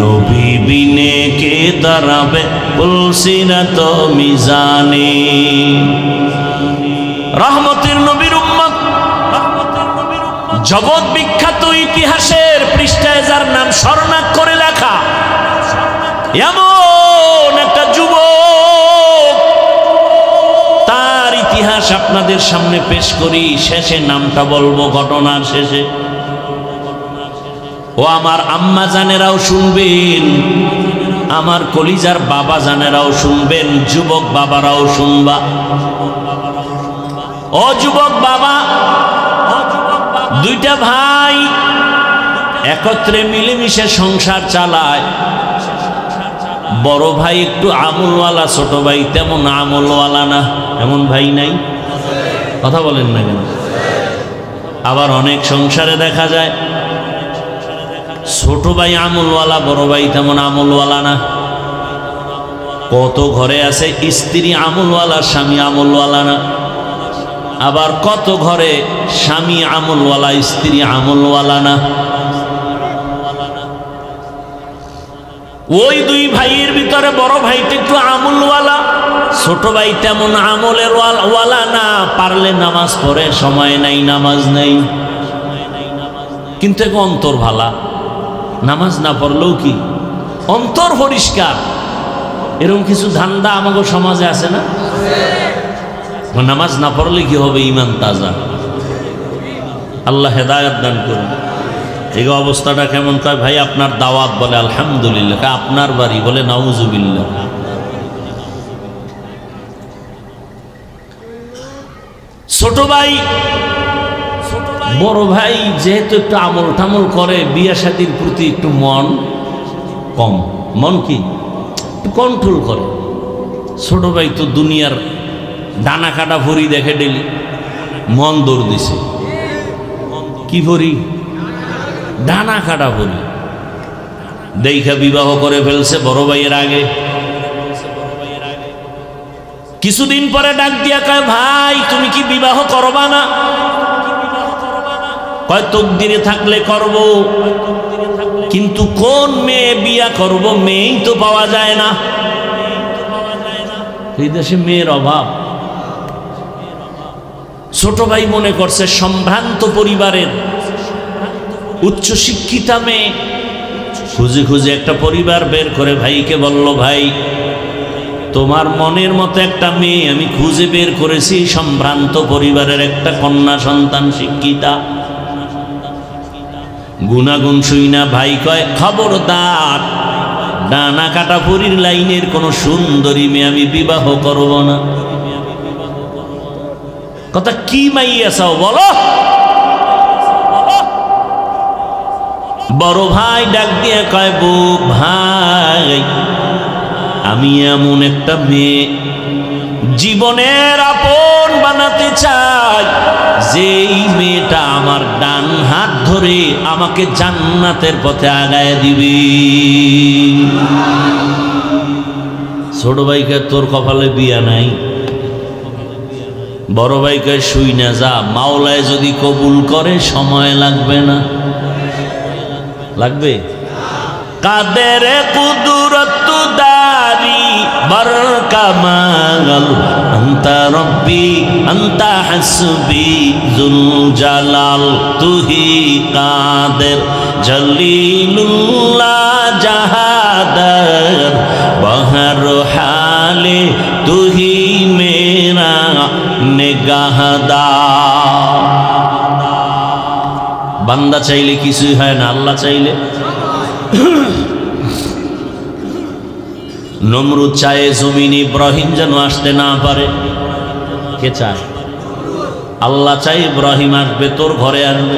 নবী বিনে কে দাঁড়াবে পুলসিরাত মিজানে। রহমতের নবীর উম্মত, জগৎ বিখ্যাত ইতিহাসের পৃষ্ঠায় যার নাম স্বর্ণাক্ষরে লেখা, এমন একটা যুবক, তার ইতিহাস আপনাদের সামনে পেশ করি। শেষে নামটা বলবো ঘটনার শেষে। ও আমার আম্মা জানেরাও শুনবেন, আমার কলিজার বাবা জানেরাও শুনবেন, যুবক বাবারাও শুনবা। ও যুবক বাবা, দুইটা ভাই একত্রে মিলেমিশে সংসার চালায়। বড় ভাই একটু আমলওয়ালা, ছোট ভাই তেমন আমলওয়ালা না। এমন ভাই নাই? কথা বলেন না কেন? আবার অনেক সংসারে দেখা যায় ছোট ভাই আমলওয়ালা, বড় ভাই তেমন আমলওয়ালা না। কত ঘরে আছে স্ত্রী আমলওয়ালা, স্বামী আমলওয়ালা না। আবার কত ঘরে স্বামী আমলওয়ালা, স্ত্রী আমলওয়ালা না। ওই দুই ভাইয়ের ভিতরে বড় ভাইটা একটু আমলওয়ালা, ছোট ভাই তেমন আমলের ওয়ালা না। পারলে নামাজ পড়ে, সময় নাই, নামাজ নেই, কিন্তু এখন অন্তর ভালা। নামাজ না পড়লেও কি অন্তর পরিষ্কার। এরকম কিছু ধান্দা আমাদের সমাজে আছে না? নামাজ না পড়লে কি হবে? ইমান তাজা। আল্লাহ হেদায়েত দান করুন। এই অবস্থাটা কেমন? কয় ভাই আপনার দাওয়াত, বলে আলহামদুলিল্লাহ। আপনার বাড়ি, বলে নাউজুবিল্লাহ। ছোট ভাই বড় ভাই যেহেতু একটু আমল টামল করে, বিয়ে শাদীর প্রতি একটু মন কম, মন কি একটু কন্ট্রোল করে। ছোট ভাই তো দুনিয়ার ডানা কাটা ভরি দেখে ডেলি, মন দৌড় দিছে। কি ভরি? ডানা কাটা ভরি দেখা বিবাহ করে ফেলছে বড় ভাইয়ের আগে। কিছুদিন পরে ডাক দিয়া কয়, ভাই তুমি কি বিবাহ করবা না? কয় তকদিরে থাকলে করব, কিন্তু কোন মেয়ে বিয়া করব? মেয়েই তো পাওয়া যায় না। এই দেশে মেয়ের অভাব। ছোট ভাই মনে করছে সম্ভ্রান্ত পরিবারের উচ্চ শিক্ষিতা মেয়ে, খুঁজে খুঁজে একটা পরিবার বের করে ভাইকে বলল, ভাই তোমার মনের মতো একটা মেয়ে আমি খুঁজে বের করেছি, সম্ভ্রান্ত পরিবারের একটা কন্যা সন্তান, শিক্ষিতা। গুনাগুন শুই না ভাই কয়, খবরদার, ডানা কাটা পরির লাইনের কোন সুন্দরী মেয়ে আমি বিবাহ করব না। কথা কি মাইয়া চাও বলো? বড় ভাই ডাক দিয়ে কয়, বউ ভাই আমি এমন একটা মেয়ে জীবনের আপন বানাতে চাই, যেই মেয়েটা আমার ডান হাত ধরে আমাকে জান্নাতের পথে আগায় দিবে। ছোট ভাইকে, তোর কপালে বিয়া নাই। বড় ভাইকে, শুই না যা, মাওলায় যদি কবুল করে সময় লাগবে না। লাগবে? কাদের কুদরত দারি বরকামাল, আনতা রব্বি আনতা হাসবি যুল জালাল, তুহি কাদের জলিলুল্লাহ জাহাদার, বহর হালে তুহি মে আহাদা। বান্দা চাইলে কিছুই হয় না, আল্লাহ চাইলে। নমরুদ চায় জমিনে ইব্রাহিম যেন আসতে না পারে। কে চায়? আল্লাহ চাই ইব্রাহিম আসবে, তোর ঘরে আসবে।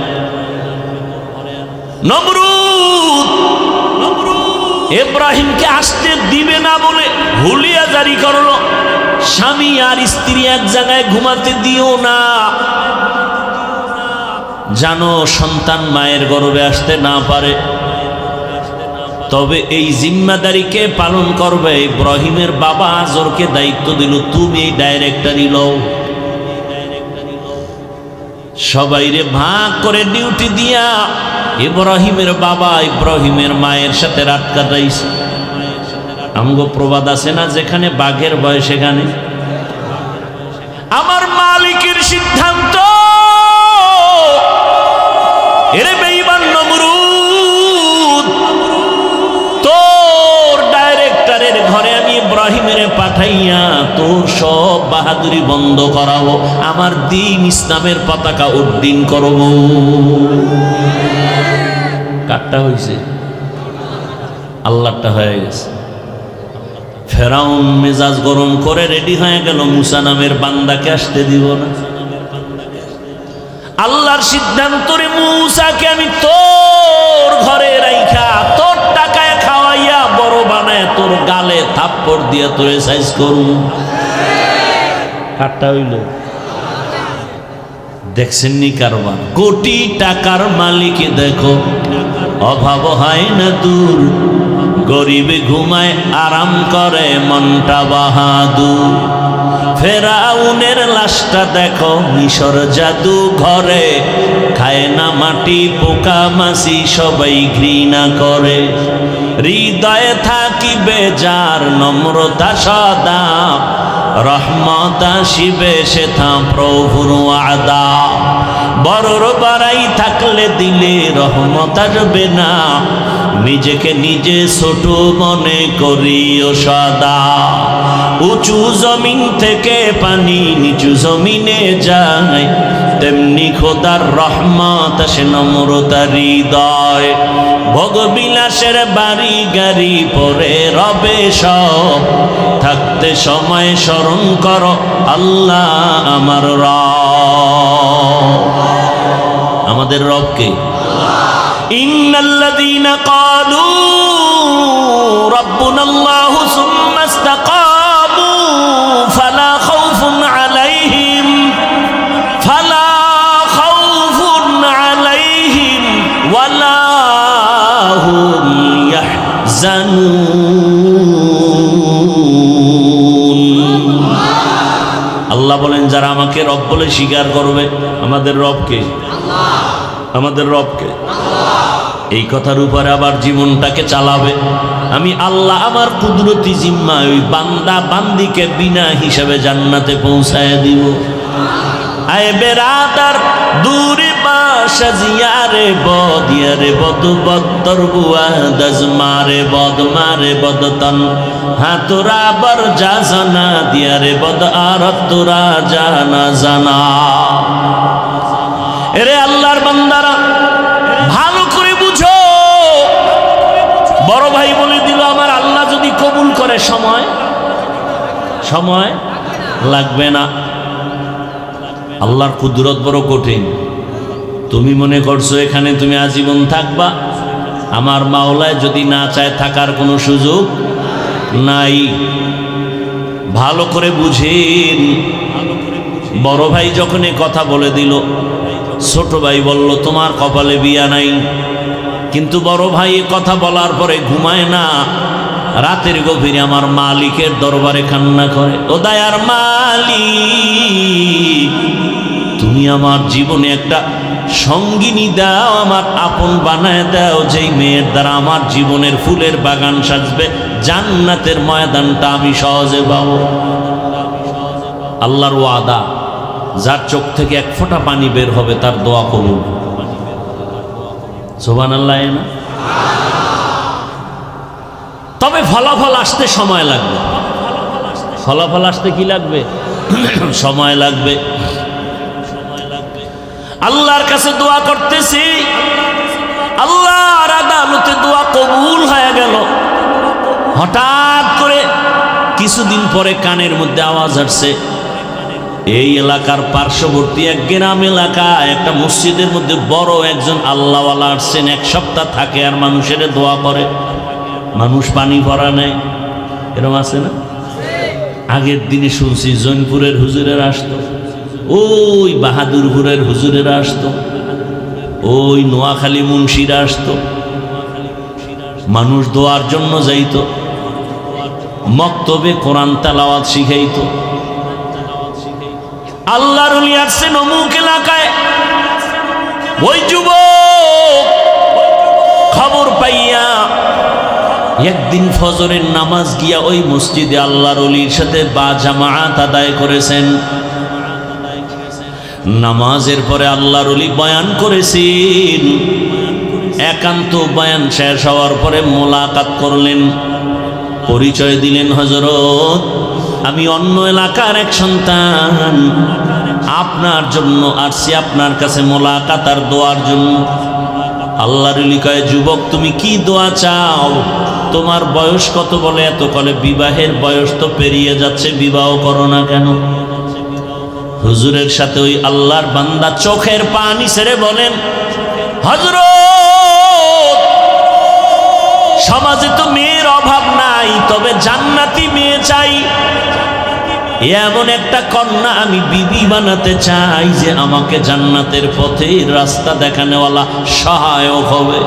নমরুদ ইব্রাহিমকে আসতে দিবে না বলে হুলিয়া জারি করলো, স্বামী আর স্ত্রী এক জায়গায় ঘুমাতে দিও না, জানো সন্তান মায়ের গর্ভে আসতে না পারে। তবে এই জিম্মাদারিকে পালন করবে। ইব্রাহিমের বাবা আজরকে দায়িত্ব দিল, তুমি এই ডাইরেক্টরি লও। সবাইরে ভাগ করে ডিউটি দিয়া ইব্রাহিমের বাবা ইব্রাহিমের মায়ের সাথে রাত কাটাইছে। আমগো প্রবাদ আছে না, যেখানে বাঘের ভয় সেখানে। আমার মালিকের সিদ্ধান্ত, এরে বেঈমান নমরুদ, তোর ডাইরেক্টরের ঘরে আমি ইব্রাহিমের পাঠাইয়া তোর সব বাহাদুরি বন্ধ করাবো, আমার দ্বীন ইসলামের পতাকা উড্ডীন করব। কারটা হয়েছে? আল্লাহটা হয়ে গেছে। ফেরাউন মেজাজ গরম করে রেডি হয়ে গেল, মুসা নামের বান্দাকে আসতে দিব না। আল্লাহর সিদ্ধান্ত রে, মুসাকে আমি তোর ঘরে রাইখা তোর টাকায় খাওয়াইয়া বড় বানায় তোর গালে থাপ্পড় দিয়া তোরে সাইজ করব। কারটা হইল? দেখছেন নি কারবার? কোটি টাকার মালিক দেখো, অভাব হয় না দূর, গরিবে ঘুমায় আরাম করে মনটা বাহাদুর। ফেরাউনের লাশটা দেখো মিশর জাদু ঘরে, খায় না মাটি পোকা মাছি সবাই ঘৃণা করে। হৃদয়ে থাকিবে যার নম্রতা সদা, রহমত আসিবে সেথা প্রভুর ওয়াদা। বড়র বাড়াই থাকলে দিলে রহমত আসবে না, নিজেকে নিজে ছোট মনে করিও সদা। উঁচু জমিন থেকে পানি নিচু জমিনে যায়, তেমনি খোদার রহমত আসে নম্রতার হৃদয়। ভোগবিলাসের বাড়ি গাড়ি পরে রবে সব, থাকতে সময় স্মরণ করো আল্লাহ আমার রব। আমাদের রবকে ইন্নাল্লাযীনা ক্বালু রাব্বুনাল্লাহু সুম্মা ইসতাকামু ফালা খাউফুন আলাইহিম ওয়ালা হুম ইয়াহজানুন। আল্লাহ বলেন, যারা আমাকে রব বলে স্বীকার করবে, আমাদের রবকে, আমাদের রবকে, এই কথার উপরে আবার জীবনটাকে চালাবে। আমি আল্লাহ আমার কুদরতি জিম্মা ওই বান্দা বান্দিকে বিনা হিসাবে জান্নাতে পৌঁছায় দিব। আয় বেরাদার দূরে বাসা জিয়ারে বদ ইয়ারে বদ বদর বুয়া দজ মারে বদ তন হাতুরা বর যা জানা দিয়ারে বদ আর তোরা জানা জানা। এরে আল্লাহর বান্দারা ভালো করে বুঝো। বড় ভাই বলে দিল, আমার আল্লাহ যদি কবুল করে সময় লাগবে না। আল্লাহর কুদরত বড় কঠিন। তুমি মনে করছো এখানে তুমি আজীবন থাকবা, আমার মাওলায় যদি না চায় থাকার কোনো সুযোগ নাই। ভালো করে বুঝেন। বড় ভাই যখন এ কথা বলে দিল, ছোট ভাই বলল তোমার কপালে বিয়া নাই। কিন্তু বড় ভাই এ কথা বলার পরে ঘুমায় না, রাতের গভীরে আমার মালিকের দরবারে কান্না করে, ও দয়ার মালিক, তুমি আমার জীবনে একটা সঙ্গিনী দাও, আমার আপন বানায় দাও, যেই মেয়ের দ্বারা আমার জীবনের ফুলের বাগান সাজবে, জান্নাতের ময়দানটা আমি সহজে পাবো। আল্লাহর ওয়াদা, যার চোখ থেকে এক ফোঁটা পানি বের হবে তার দোয়া কবুল। সুবহানাল্লাহ না? তবে ফলাফল আসতে সময় লাগবে। ফলাফল আসতে কি লাগবে? সময় লাগবে। আল্লাহর কাছে দোয়া করতেছি, আল্লাহর আদালতে দোয়া কবুল হয়ে গেল। হঠাৎ করে কিছুদিন পরে কানের মধ্যে আওয়াজ আসছে, এই এলাকার পার্শ্ববর্তী এক গ্রাম এলাকায় একটা মসজিদের মধ্যে বড় একজন আল্লাহওয়ালা আসছেন, 1 সপ্তাহ থাকে আর মানুষের দোয়া করে, মানুষ পানি ভরা নেয়। এরকম আছে না? আগের দিনে শুনছি জৈনপুরের হুজুরেরা আসতো, ওই বাহাদুরপুরের হুজুরেরা আসতো, ওই নোয়াখালী মুন্সিরা আসতো, মানুষ দোয়ার জন্য যাইতো, মক্তবে কোরআন তেলাওয়াত শিখাইতো। আল্লাহর ওলি আসছেন অমুক এলাকায়। ওই যুবক খবর পাইয়া একদিন ফজরের নামাজ গিয়া ওই মসজিদে আল্লাহর ওলির সাথে বা জামাআত আদায় করেছেন। নামাজের পরে আল্লাহর ওলি বয়ান করেছেন। একান্ত বয়ান শেষ হওয়ার পরে মোলাকাত করলেন, পরিচয় দিলেন, হযরত আমি অন্য এলাকার এক সন্তান, আপনার জন্য আসছি, আপনার কাছে মোলাকাত আর দোয়ার জন্য। আল্লাহর ওলি কয়, যুবক তুমি কি দোয়া চাও? তোমার বয়স কত? বলে এত। কলে বিবাহের বয়স তো পেরিয়ে যাচ্ছে, বিবাহ করো না কেন? হুজুরের সাথে ওই আল্লাহর বান্দা চোখের পানি ছেড়ে বলেন, হযরত সমাজে তো মেয়ের অভাব নাই, তবে জান্নাতি মেয়ে চাই। এমন একটা কন্যা আমি বিবি বানাতে চাই যে আমাকে জান্নাতের পথে রাস্তা দেখানোওয়ালা সহায়ক হবে।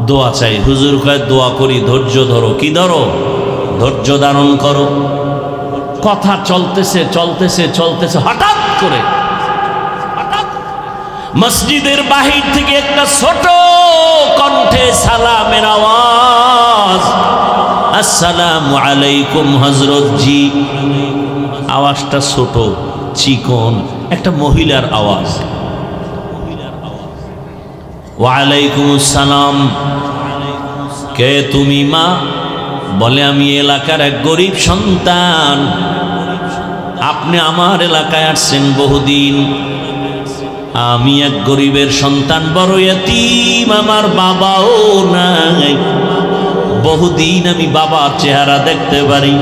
দোয়া চাই। হুজুর কয়, দোয়া করি, ধৈর্য ধরো। কি ধরো? ধৈর্য ধারণ করো। কথা চলতেছে চলতেছে চলতেছে, হঠাৎ করে মসজিদের বাহির থেকে একটা ছোট কণ্ঠে সালামের আওয়াজ, আসসালামু আলাইকুম হযরত জি। আওয়াজটা ছোট, চিকন, একটা মহিলার আওয়াজ। ওয়ালাইকুম আসসালাম। কে তুমি মা? বলে আমি এলাকার এক গরিব সন্তান, আপনি আমার এলাকায় আসছেন বহুদিন। আমি এক গরিবের সন্তান, বড় এতিম, আমার বাবাও নাই, বহুদিন আমি বাবার চেহারা দেখতে পারি।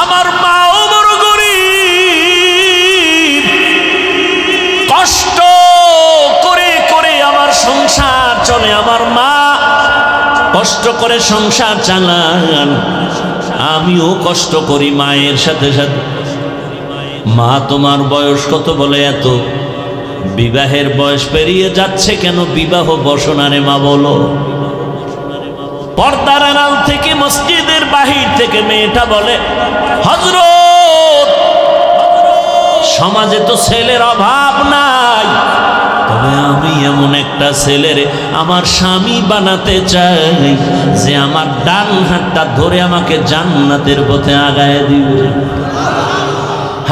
আমার মাও বড় গরিব, কষ্ট করে করে আমার সংসার চলে। আমার মা কষ্ট করে সংসার চালান, আমিও কষ্ট করি মায়ের সাথে সাথে। মা তোমার বয়স কত? বলে এত। বিবাহের বয়স পেরিয়ে যাচ্ছে কেন? বিবাহ বসনারে মা বলো। পর্দার আড়াল থেকে মসজিদের বাহির থেকে মেয়েটা বলে, হযরত সমাজে তো ছেলের অভাব নাই, তবে আমি এমন একটা ছেলের আমার স্বামী বানাতে চাই যে আমার ডান হাতটা ধরে আমাকে জান্নাতের পথে আগায় দিবে।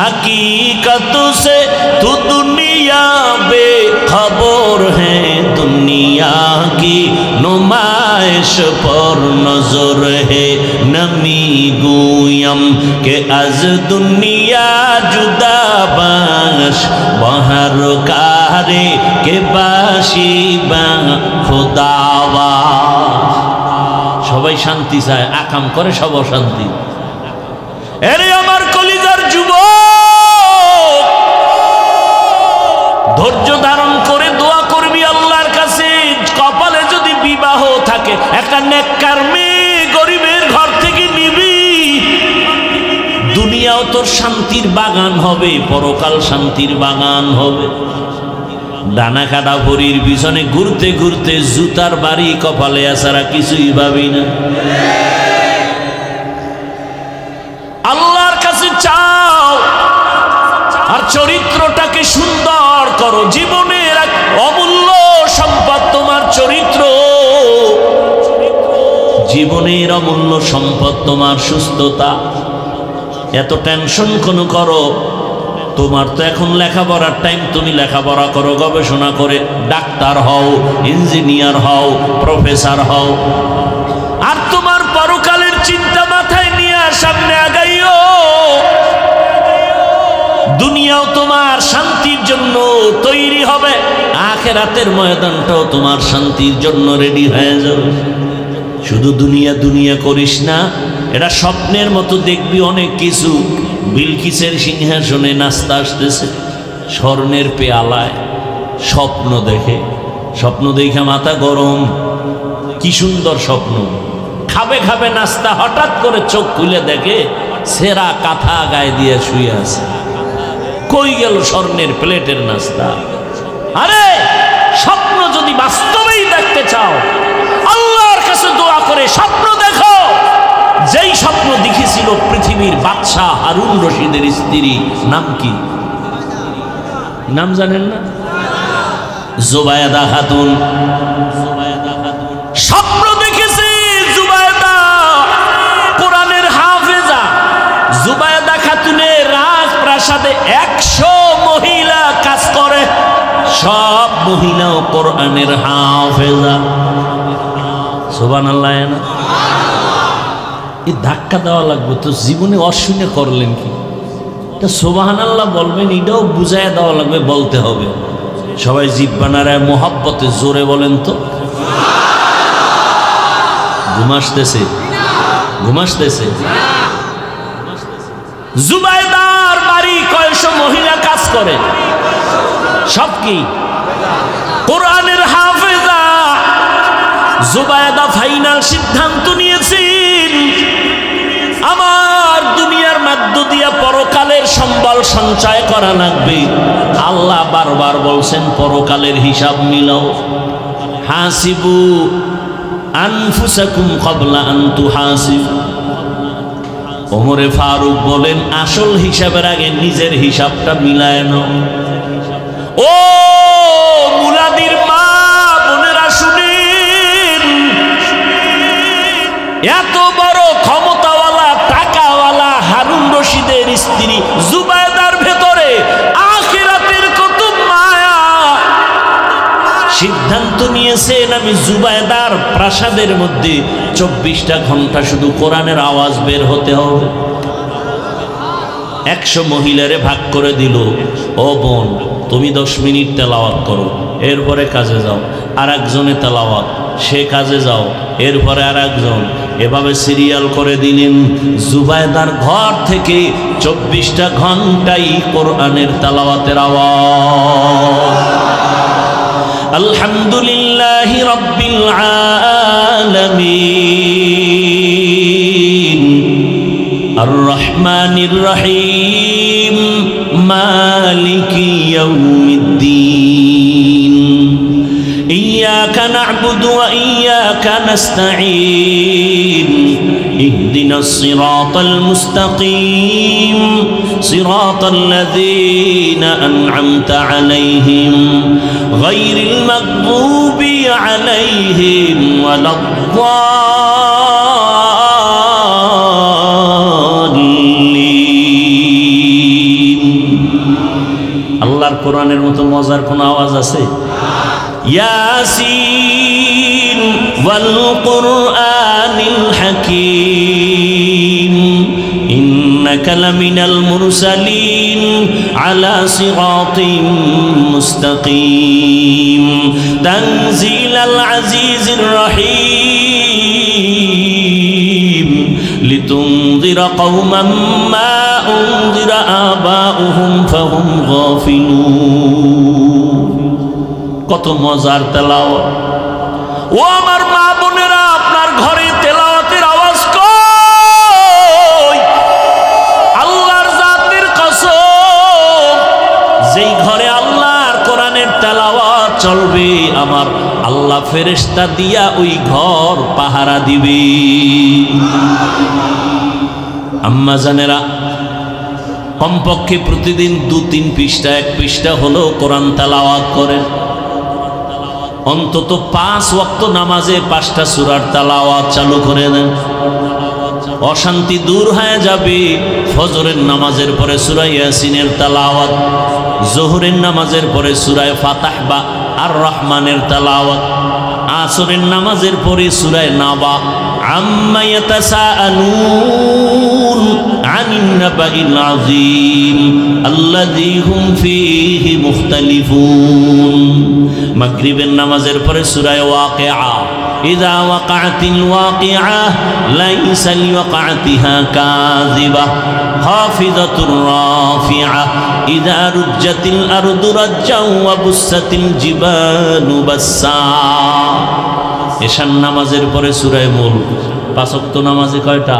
हकीकत से तू दुनिया बेखबर है, दुनिया की नुमाइश पर नजर है। नमी गुयम के अज दुनिया जुदा बाश, बहर कारे के बाशी बा खुदावा। সবাই শান্তি চায়, আকাম করে সব অশান্তি। এরে আমার কলিজার যুবক, ধৈর্য ধারণ করে দোয়া করবি আল্লাহর কাছে। কপালে যদি বিবাহ থাকে, একটা নেককার মেয়ে গরিবের ঘর থেকে নিবি, দুনিয়াও তোর শান্তির বাগান হবে, পরকাল শান্তির বাগান হবে। ডানা কাটা ভরির পিছনে ঘুরতে ঘুরতে জুতার বাড়ি কপালে আসারা কিছুই ভাবি না। আল্লাহর কাছে চাও আর চরিত্রটাকে সুন্দর করো। জীবনের এক অমূল্য সম্পদ তোমার চরিত্র, জীবনের অমূল্য সম্পদ তোমার সুস্থতা। এত টেনশন কোন করো? তোমার তো এখন লেখাপড়ার টাইম, তুমি লেখাপড়া করো, গবেষণা করে ডাক্তার হও, ইঞ্জিনিয়ার হও, প্রফেসর হও। আর তোমার পরকালের চিন্তা মাথায় নিয়ে সামনে আগাইও। দুনিয়াও তোমার শান্তির জন্য তৈরি হবে, আখিরাতের ময়দানটাও তোমার শান্তির জন্য রেডি হয়ে যাবে। শুধু দুনিয়া দুনিয়া করিস না, এটা স্বপ্নের মতো দেখবি অনেক কিছু। বিলকিসের সিংহাসনে নাস্তা আসতেছে, স্বর্ণের পেয়ালায়, স্বপ্ন দেখে, স্বপ্ন দেখে মাথা গরম, কি সুন্দর স্বপ্ন। খাবে খাবে নাস্তা, হঠাৎ করে চোখ খুলে দেখে সেরা কাঁথা গায়ে দিয়ে শুয়ে আছে। কই গেল স্বর্ণের প্লেটের নাস্তা? আরে স্বপ্ন যদি বাস্তবেই দেখতে চাও, আল্লাহর কাছে দোয়া করে স্বপ্ন দেখো। যেই স্বপ্ন দেখেছিল পৃথিবীর বাদশা হারুন রশিদের স্ত্রী, নাম কি? নাম জানেন না? জুবায়দা খাতুন। স্বপ্ন দেখেছে জুবায়দা, কোরআনের হাফেজা। জুবায়দা খাতুনের রাজপ্রাসাদে 100 মহিলা কাজ করে, সব মহিলাও কোরআনের হাফেজা। সুবহানাল্লাহ। না এই ধাক্কা দেওয়া লাগবে তো, জীবনে অশুনে করলেন কি? তা সুবহানাল্লাহ বলবেন, এটাও বুঝাইয়া দেওয়া লাগবে, বলতে হবে। সবাই জিহ্বা নাড়ায় মোহাব্বতে জোরে বলেন তো। ঘুমাসতেছে, ঘুমাসতেছে। জুবায়দার বাড়ি কয়শো মহিলা কাজ করে, সব কি কোরআনের হাফেজা। জুবায়দা ফাইনাল সিদ্ধান্ত নিয়েছেন, আমার দুনিয়ার মধ্য দিয়া পরকালের সম্বল সঞ্চয় করা লাগবে। আল্লাহ বারবার বলছেন পরকালের হিসাব মিলাও। হাসিবু আনফুসাকুম ক্বাবলা আন তুহাসিবু। ওমরে ফারুক বলেন, আসল হিসাবের আগে নিজের হিসাবটা মিলায় নাও। ও মুলাদির মা বোনেরা শুনেন, এত বড় ক্ষমতাওয়ালা টাকাওয়ালা হারুন রশিদের স্ত্রী জুবায়দার ভেতরে আখিরাতের কত মায়া। সিদ্ধান্ত নিয়েছেন, আমি জুবায়দার প্রাসাদের মধ্যে 24টা ঘন্টা শুধু কোরআনের আওয়াজ বের হতে হবে। 100 মহিলারে ভাগ করে দিল, ও বোন তুমি 10 মিনিট তেলাওয়াত করো, এরপরে কাজে যাও। আর একজনে তেলাওয়াত, সে কাজে যাও, এরপরে আর একজন। এভাবে সিরিয়াল করে দিলেন। জুবায়দার ঘর থেকে 24টা ঘন্টাই কোরআনের তেলাওয়াতের আওয়াজ। আলহামদুলিল্লাহি রাব্বিল আলামিন আর রহমানির রহিম মালিকি ইয়াউমিদ্দিন ইয়্যাকা না'বুদু ওয়া ইয়্যাকা নাস্তাঈন ইহদিনাস সিরাতাল মুস্তাকিম সিরাতাল লাযীনা আন'আমতা আলাইহিম গায়রিল মাগদুবি আলাইহিম ওয়ালাদ-দাল্লিন। আল্লাহর কোরআনের মতো মজার কোন আওয়াজ আছে? ইয়াসিন ওয়াল কুরআনিল হাকীম ইন্নাকা লামিনাল মুরসালিন আলা সিরাতিম মুস্তাকিম তানজিলাল আজিজির রহিম লিতুনযিরা কওমান মা উনযিরা আবাউহুম ফাহুম গাফিলুন। কত মজার তেলাওয়াত। ও আমার মা বোনেরা, আপনার ঘরে তেলাওয়াতের আওয়াজ কই? আল্লাহর জাতের কসম, যেই ঘরে আল্লাহর কোরআনের তেলাওয়াত চলবে, আমার আল্লাহ ফেরেশতা দিয়া ওই ঘর পাহারা দিবে। আম্মা জানেরা, কমপক্ষে প্রতিদিন 2-3 পৃষ্ঠা, 1 পৃষ্ঠা হলো কোরআন তেলাওয়াত করেন। অন্তত 5 ওয়াক্ত নামাজে 5টা সূরার তেলাওয়াত চালু করে দেন, অশান্তি দূর হয়ে যাবে। ফজরের নামাজের পরে সূরা ইয়াসিনের তেলাওয়াত, যোহরের নামাজের পরে সূরা ফাতাহ বা আর রহমানের তেলাওয়াত, আসরের নামাজের পরে সূরা নাবা, আম্মা ইয়াতাসাআলুন আনিন নাবাইল আযীম আল্লাযী হুম ফীহি মুখতালিফুন। মাগরিবের নামাজের পরে সূরা ওয়াকিআ, ইযা ওয়াকাআতিল ওয়াকিআ লাইসা লিওয়াকাতিহা কাযিবা হাফিযাতুর রাফিআ ইযা রুজ্জাতিল আরদু রাজ্জাও ওয়া বুসাতিল জিবালু বাসসা। এশার নামাজের পরে সূরা মুলক। পাঁচ ওয়াক্ত নামাজে কয়টা?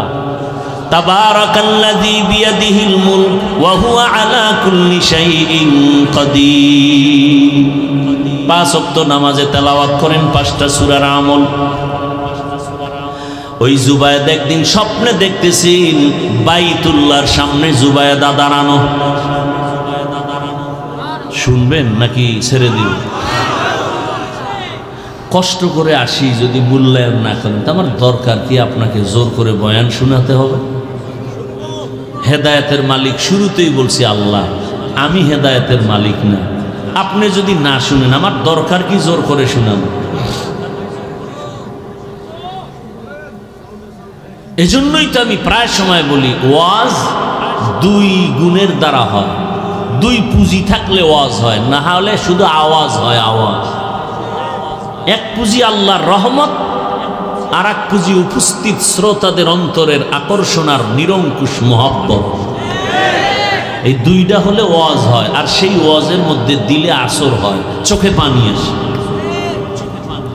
তাবারাকাল্লাযী বিয়াদিহিল মুলক ওয়া হুয়া আলা কুল্লি শাইইন কাদির। পাঁচ ওয়াক্ত নামাজে তেলাওয়াত করেন পাঁচটা সূরার আমল। ওই জুবায়েদ একদিন স্বপ্নে দেখতেছেন বাইতুল্লাহর সামনে জুবায়েদা দাঁড়ানো। শুনবেন নাকি ছেড়ে দিন? কষ্ট করে আসি, যদি মূল্যায়ন না করেন তো আমার দরকার কি আপনাকে জোর করে বয়ান শোনাতে হবে? হেদায়েতের মালিক শুরুতেই বলছি আল্লাহ, আমি হেদায়েতের মালিক না। আপনি যদি না শুনেন আমার দরকার কি জোর করে শোনানো? এজন্যই তো আমি প্রায় সময় বলি ওয়াজ দুই গুণের দ্বারা হয়। দুই পুঁজি থাকলে ওয়াজ হয়, না হলে শুধু আওয়াজ হয়, আওয়াজ। এক পুঁজি আল্লাহর রহমত, আর এক পুঁজি উপস্থিত শ্রোতাদের অন্তরের আকর্ষণ আর নিরঙ্কুশ মহব্বত। এই দুইটা হলে ওয়াজ হয়, আর সেই ওয়াজের মধ্যে দিলে আসর হয়, চোখে পানি আসে।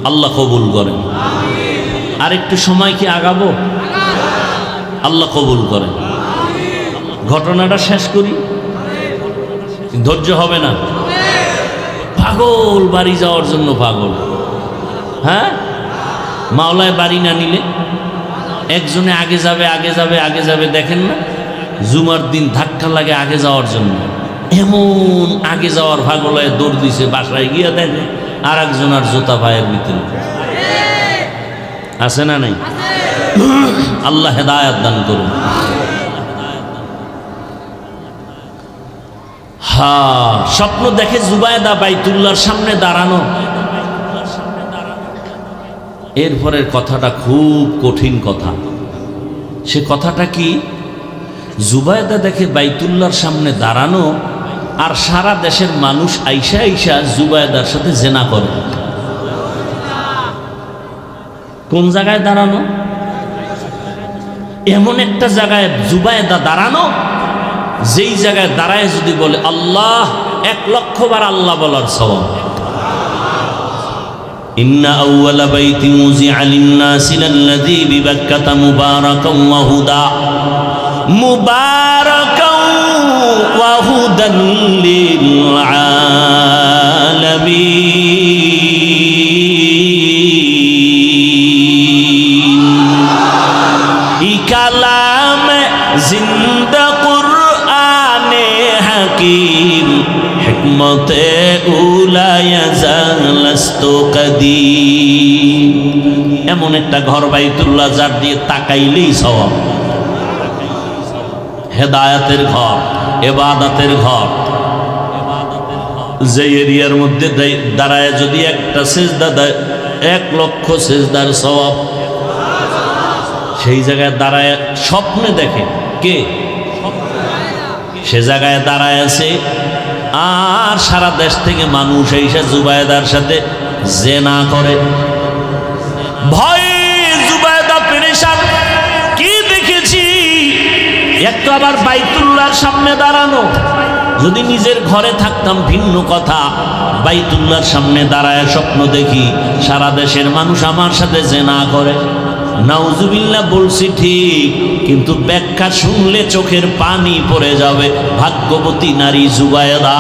আল্লাহ কবুল করেন। আর একটু সময় কি আগাবো? আল্লাহ কবুল করেন। ঘটনাটা শেষ করি, ধৈর্য হবে না। পাগল বাড়ি যাওয়ার জন্য পাগল। হ্যাঁ, মাওলায় বাড়ি না নিলে একজনে আগে যাবে আগে যাবে আগে যাবে, দেখেন না জুমার দিন ধাক্কা লাগে আগে যাওয়ার জন্য। এমন আগে যাওয়ার পাগলায় দৌড় দিছে, বাসায় গিয়া দেখে আর একজন আর জোতা পায়ের ভিতরে। আছে না নাই? আল্লাহ হেদায়েত দান করুন। হ্যাঁ, স্বপ্ন দেখে জুবায়েদা বাইতুল্লাহর সামনে দাঁড়ানো। এরপরের কথাটা খুব কঠিন কথা। সে কথাটা কি? জুবায়েদা দেখে বাইতুল্লাহর সামনে দাঁড়ানো, আর সারা দেশের মানুষ আইসা আইসা জুবায়েদার সাথে জেনা করে। কোন জায়গায় দাঁড়ানো? এমন একটা জায়গায় জুবায়েদা দাঁড়ানো, যেই জায়গায় দাঁড়ায় যদি বলে আল্লাহ, 1,00,000 বার আল্লাহ বলার সওয়াব। ইন্না আউওয়ালা বাইতি মুযিআ লিন-নাসি লাল্লাযী বিবাক্কাতা মুবারাকান ওয়া হুদা মুবারাকান ওয়া হুদান লিল আলামিন। ই কালাম জিন্দা কুরআনে হাকীম হিকমতে উলায়া জালাস্তু কাদীম। এমন একটা ঘর বাইতুল্লাহ যার দিয়ে তাকাইলেই সওয়াব। হেদায়েতের ঘর, ইবাদতের ঘর। যে এরিয়ার মধ্যে দাঁড়ায় যদি একটা সিজদা দেয় 1,00,000 সিজদার সওয়াব। সেই জায়গায় দাঁড়ায় স্বপ্নে দেখে কে? সে জায়গায় দাঁড়ায় আছে, আর সারা দেশ থেকে মানুষ এসে জুবায়েদার সাথে জেনা করে। ভয়ে জুবায়েদা পেরেশান, কি দেখেছি? একটু আবার বাইতুল্লাহর সামনে দাঁড়ানো। যদি নিজের ঘরে থাকতাম ভিন্ন কথা, বাইতুল্লাহর সামনে দাঁড়ায় স্বপ্ন দেখি সারা দেশের মানুষ আমার সাথে জেনা করে। নাউজুবিল্লাহ বলছি ঠিক, কিন্তু ব্যাখ্যা শুনলে চোখের পানি পড়ে যাবে। ভাগ্যবতী নারী জুবায়েদা,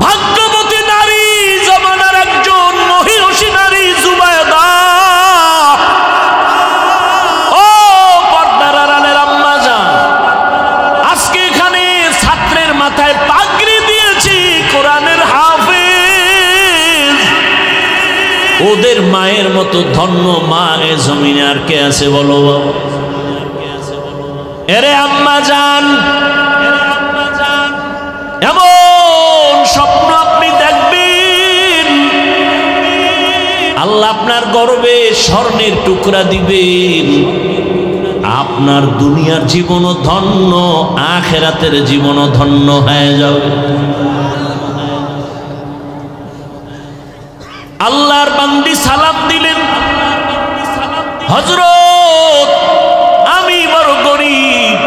ভাগ্যবতী নারী, জামানার একজন মহিষী নারী জুবায়েদা। ও পর্দার আড়ালের আম্মা জান, আজকে এখানে ছাত্রের মাথায় পাগড়ি দিয়েছি কোরআনের হাফেজ। ওদের মায়ের মতো ধন্য মা এ জমিনে আর কে আছে বলো? এরে আম্মা জান, এমন স্বপ্ন আপনি দেখবেন আল্লাহ আপনার গর্বে স্বর্ণের টুকরা দিবেন, আপনার দুনিয়ার জীবনও ধন্য, আখিরাতের জীবনও ধন্য হয়ে যাবে। আল্লাহর বান্দি সালাম দিলেন, হযরত আমি বড় গরীব,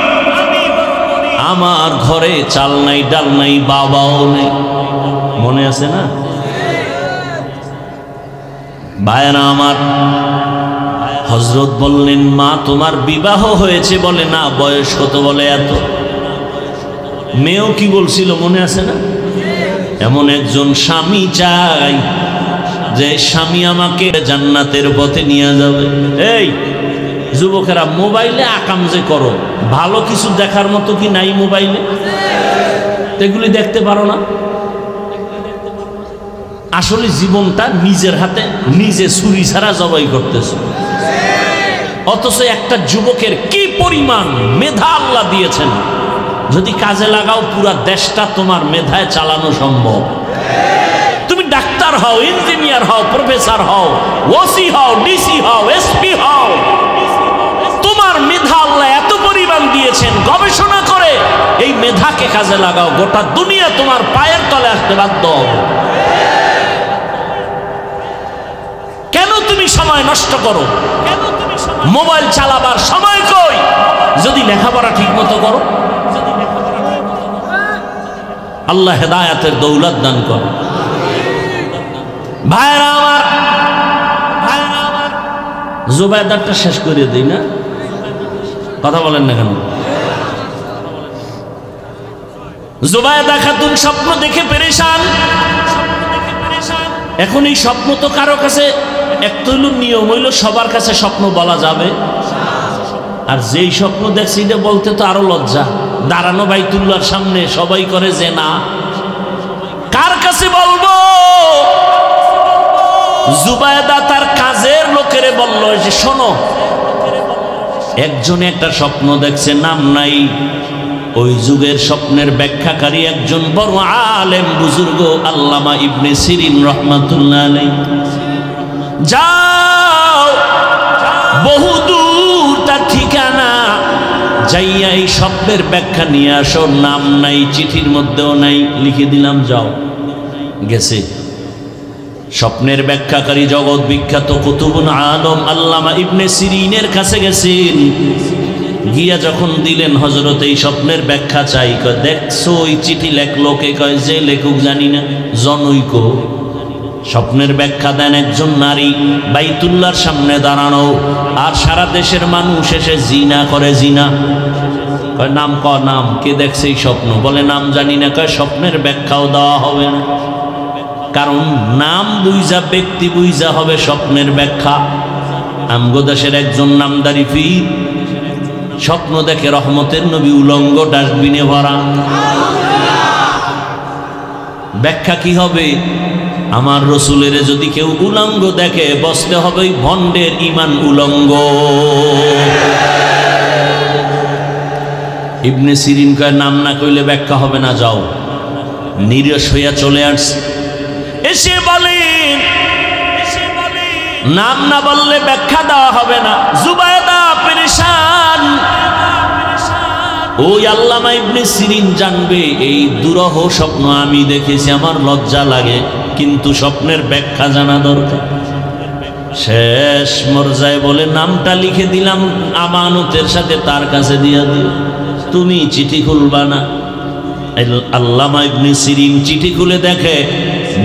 আমার ঘরে চাল নাই ডাল নাই, বাবাও নেই। মনে আছে না ভাইরা আমার? হযরত বললেন, মা তোমার বিবাহ হয়েছে? বলে না। বয়স কত? বলে এত। মেয়েও কি বলছিল মনে আছে না? এমন একজন স্বামী চাই যে স্বামী আমাকে জান্নাতের পথে নিয়ে যাবে। এই যুবকেরা, মোবাইলে আকাম যে করো, ভালো কিছু দেখার মতো কি নাই মোবাইলে? এগুলি দেখতে পারো না? আসলে জীবনটা নিজের হাতে নিজে ছুরি ছাড়া জবাই করতেছে। অথচ একটা যুবকের কি পরিমাণ মেধা আল্লাহ দিয়েছেন, যদি কাজে লাগাও পুরা দেশটা তোমার মেধায় চালানো সম্ভব। তুমি ডাক্তার হও, ইঞ্জিনিয়ার হও, প্রফেসর হও, ওসি হও, ডিসি হও, এসপি হও, তোমার মেধা আল্লাহ এত পরিমাণ দিয়েছেন। গবেষণা করে এই মেধাকে কাজে লাগাও, গোটা দুনিয়া তোমার পায়ের তলে আসতে বাধ্য হবে। কেন তুমি সময় নষ্ট করো? মোবাইল চালাবার সময় কই? যদি লেখাপড়া ঠিক মতো করো। আল্লাহ হেদায়েতের দৌলত দান করো। ভাইরা আমার, জুবাইদারটা শেষ করে দিই না? কথা বলেন না কেন? জুবাইদা খাতুন স্বপ্ন দেখে পেরেশান। এখন এই স্বপ্ন তো কারো কাছে, একটা হইল নিয়ম হইল সবার কাছে স্বপ্ন বলা যাবে, আর যেই স্বপ্ন দেখছি এটা বলতে তো আরো লজ্জা। দাঁড়ানো বাইতুল্লাহর সামনে সবাই করে যে না, কার কাছে বলবো? জুবাইদা তার কাজের লোকেরে বলল যে শোনো, একজনে একটা স্বপ্ন দেখছে, নাম নাই। ওই যুগের স্বপ্নের ব্যাখ্যাকারী একজন বড় আলেম বুজুর্গ আল্লামা ইবনে সিরিন রহমাতুল্লাহ আলাইহি। যাও, বহুদূর তার ঠিকানা, যাইয়া এই স্বপ্নের ব্যাখ্যা নিয়ে আসো। নাম নাই, চিঠির মধ্যেও নাই, লিখে দিলাম, যাও। গেছে স্বপ্নের ব্যাখ্যাকারী জগৎ বিখ্যাত কুতুবুল আলম আল্লামা ইবনে সিরিনের কাছে গেছেন। গিয়া যখন দিলেন, হযরত এই স্বপ্নের ব্যাখ্যা চাই। কয় দেখছো ওই চিঠি লেখলো কে? কয় যে লেখক জানি না, জনৈক। স্বপ্নের ব্যাখ্যা দেন একজন নারী, বাইতুল্লাহর সামনে দাঁড়ানো, আর সারা দেশের মানুষ এসে জিনা করে। জিনা কয় নাম, নাম কে দেখছে এই স্বপ্ন? বলে নাম জানি না। কয় স্বপ্নের ব্যাখ্যাও দেওয়া হবে না, কারণ নাম বুঝা, ব্যক্তি বুঝা হবে স্বপ্নের ব্যাখ্যা। আমগো দেশের একজন নামদারি পীর স্বপ্ন দেখে রহমতের নবী উলঙ্গ, ডাস্টবিনে ভরা। ব্যাখ্যা কি হবে? আমার রসুলের যদি কেউ উলঙ্গ দেখে, বসতে হবে ভণ্ডের ইমান উলঙ্গ। ইবনে সিরিন কয় নাম না কইলে ব্যাখ্যা হবে না, যাও। নিরস হইয়া চলে আসছে। এসে বলেন নাম না বললে ব্যাখ্যা দেওয়া হবে না। জুবাইদা পেরেশান। ওই আল্লামা ইবনে সিরিন জানবে এই দুরহ স্বপ্ন আমি দেখেছি, আমার লজ্জা লাগে, কিন্তু স্বপ্নের ব্যাখ্যা জানা দরকার। শেষ মর্যায় বলে নামটা লিখে দিলাম, আমানতের সাথে তার কাছে দিয়া দিও, তুমি চিঠি খুলবা না। আল্লামা ইবনে সিরিন চিঠি খুলে দেখে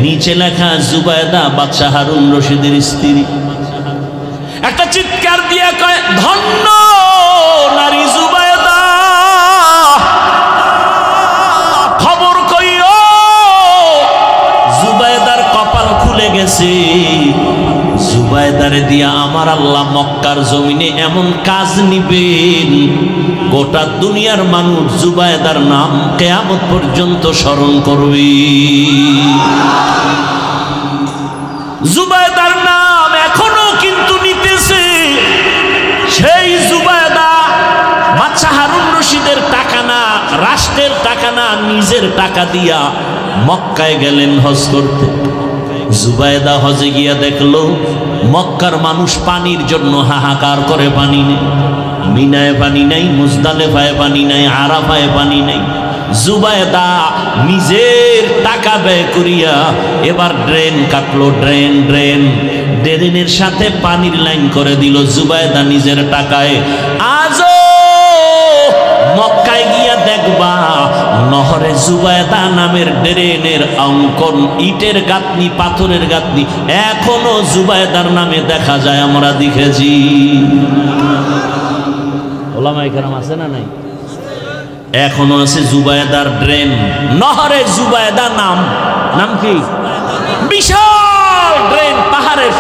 নিচে লেখা জুবাইদা বাদশাহ হারুন রশিদের স্ত্রী। একটা চিৎকার দিয়া কয়, ধন্য নারী জুবাইদা, খবর কইও জুবাইদার কপাল খুলে গেছে। জুবাইদারে দিয়া আমার আল্লাহ মক্কার জমিনে এমন কাজ নিবেন, গোটা দুনিয়ার মানুষ জুবাইদার নাম কিয়ামত পর্যন্ত স্মরণ করবে। জুবাইদার নাম এখনো কিন্তু নিতেছে। সেই জুবাইদা বাদশাহ হারুন রশিদের টাকা না, রাষ্ট্রের টাকা না, নিজের টাকা দিয়া মক্কায় গেলেন হজ করতে। জুবায়দা হজে গিয়া দেখলো মক্কার মানুষ পানির জন্য হাহাকার করে, পানি নেই, মিনায় পানি নাই, মুজদালেফায় পানি নাই, আরাফায় পানি নাই। জুবায়দা নিজের টাকা ব্যয় করিয়া এবার ড্রেন কাটলো, ড্রেনের সাথে পানির লাইন করে দিল জুবায়দা নিজের টাকায়। আজও মক্কায় গিয়া দেখবা নহরে জুবায়দা নামের ড্রেনের অঙ্কন, ইটের গাঁথনি, পাথরের গাঁথনি এখনো জুবায়দার নামে দেখা যায়, আমরা দেখেছি। ওলামায়ে কেরাম আছে না নাই? এখনো আছে জুবায়দার ড্রেন, নহরে জুবায়দা নাম কি? বিশাল ড্রেন, পাহাড়ের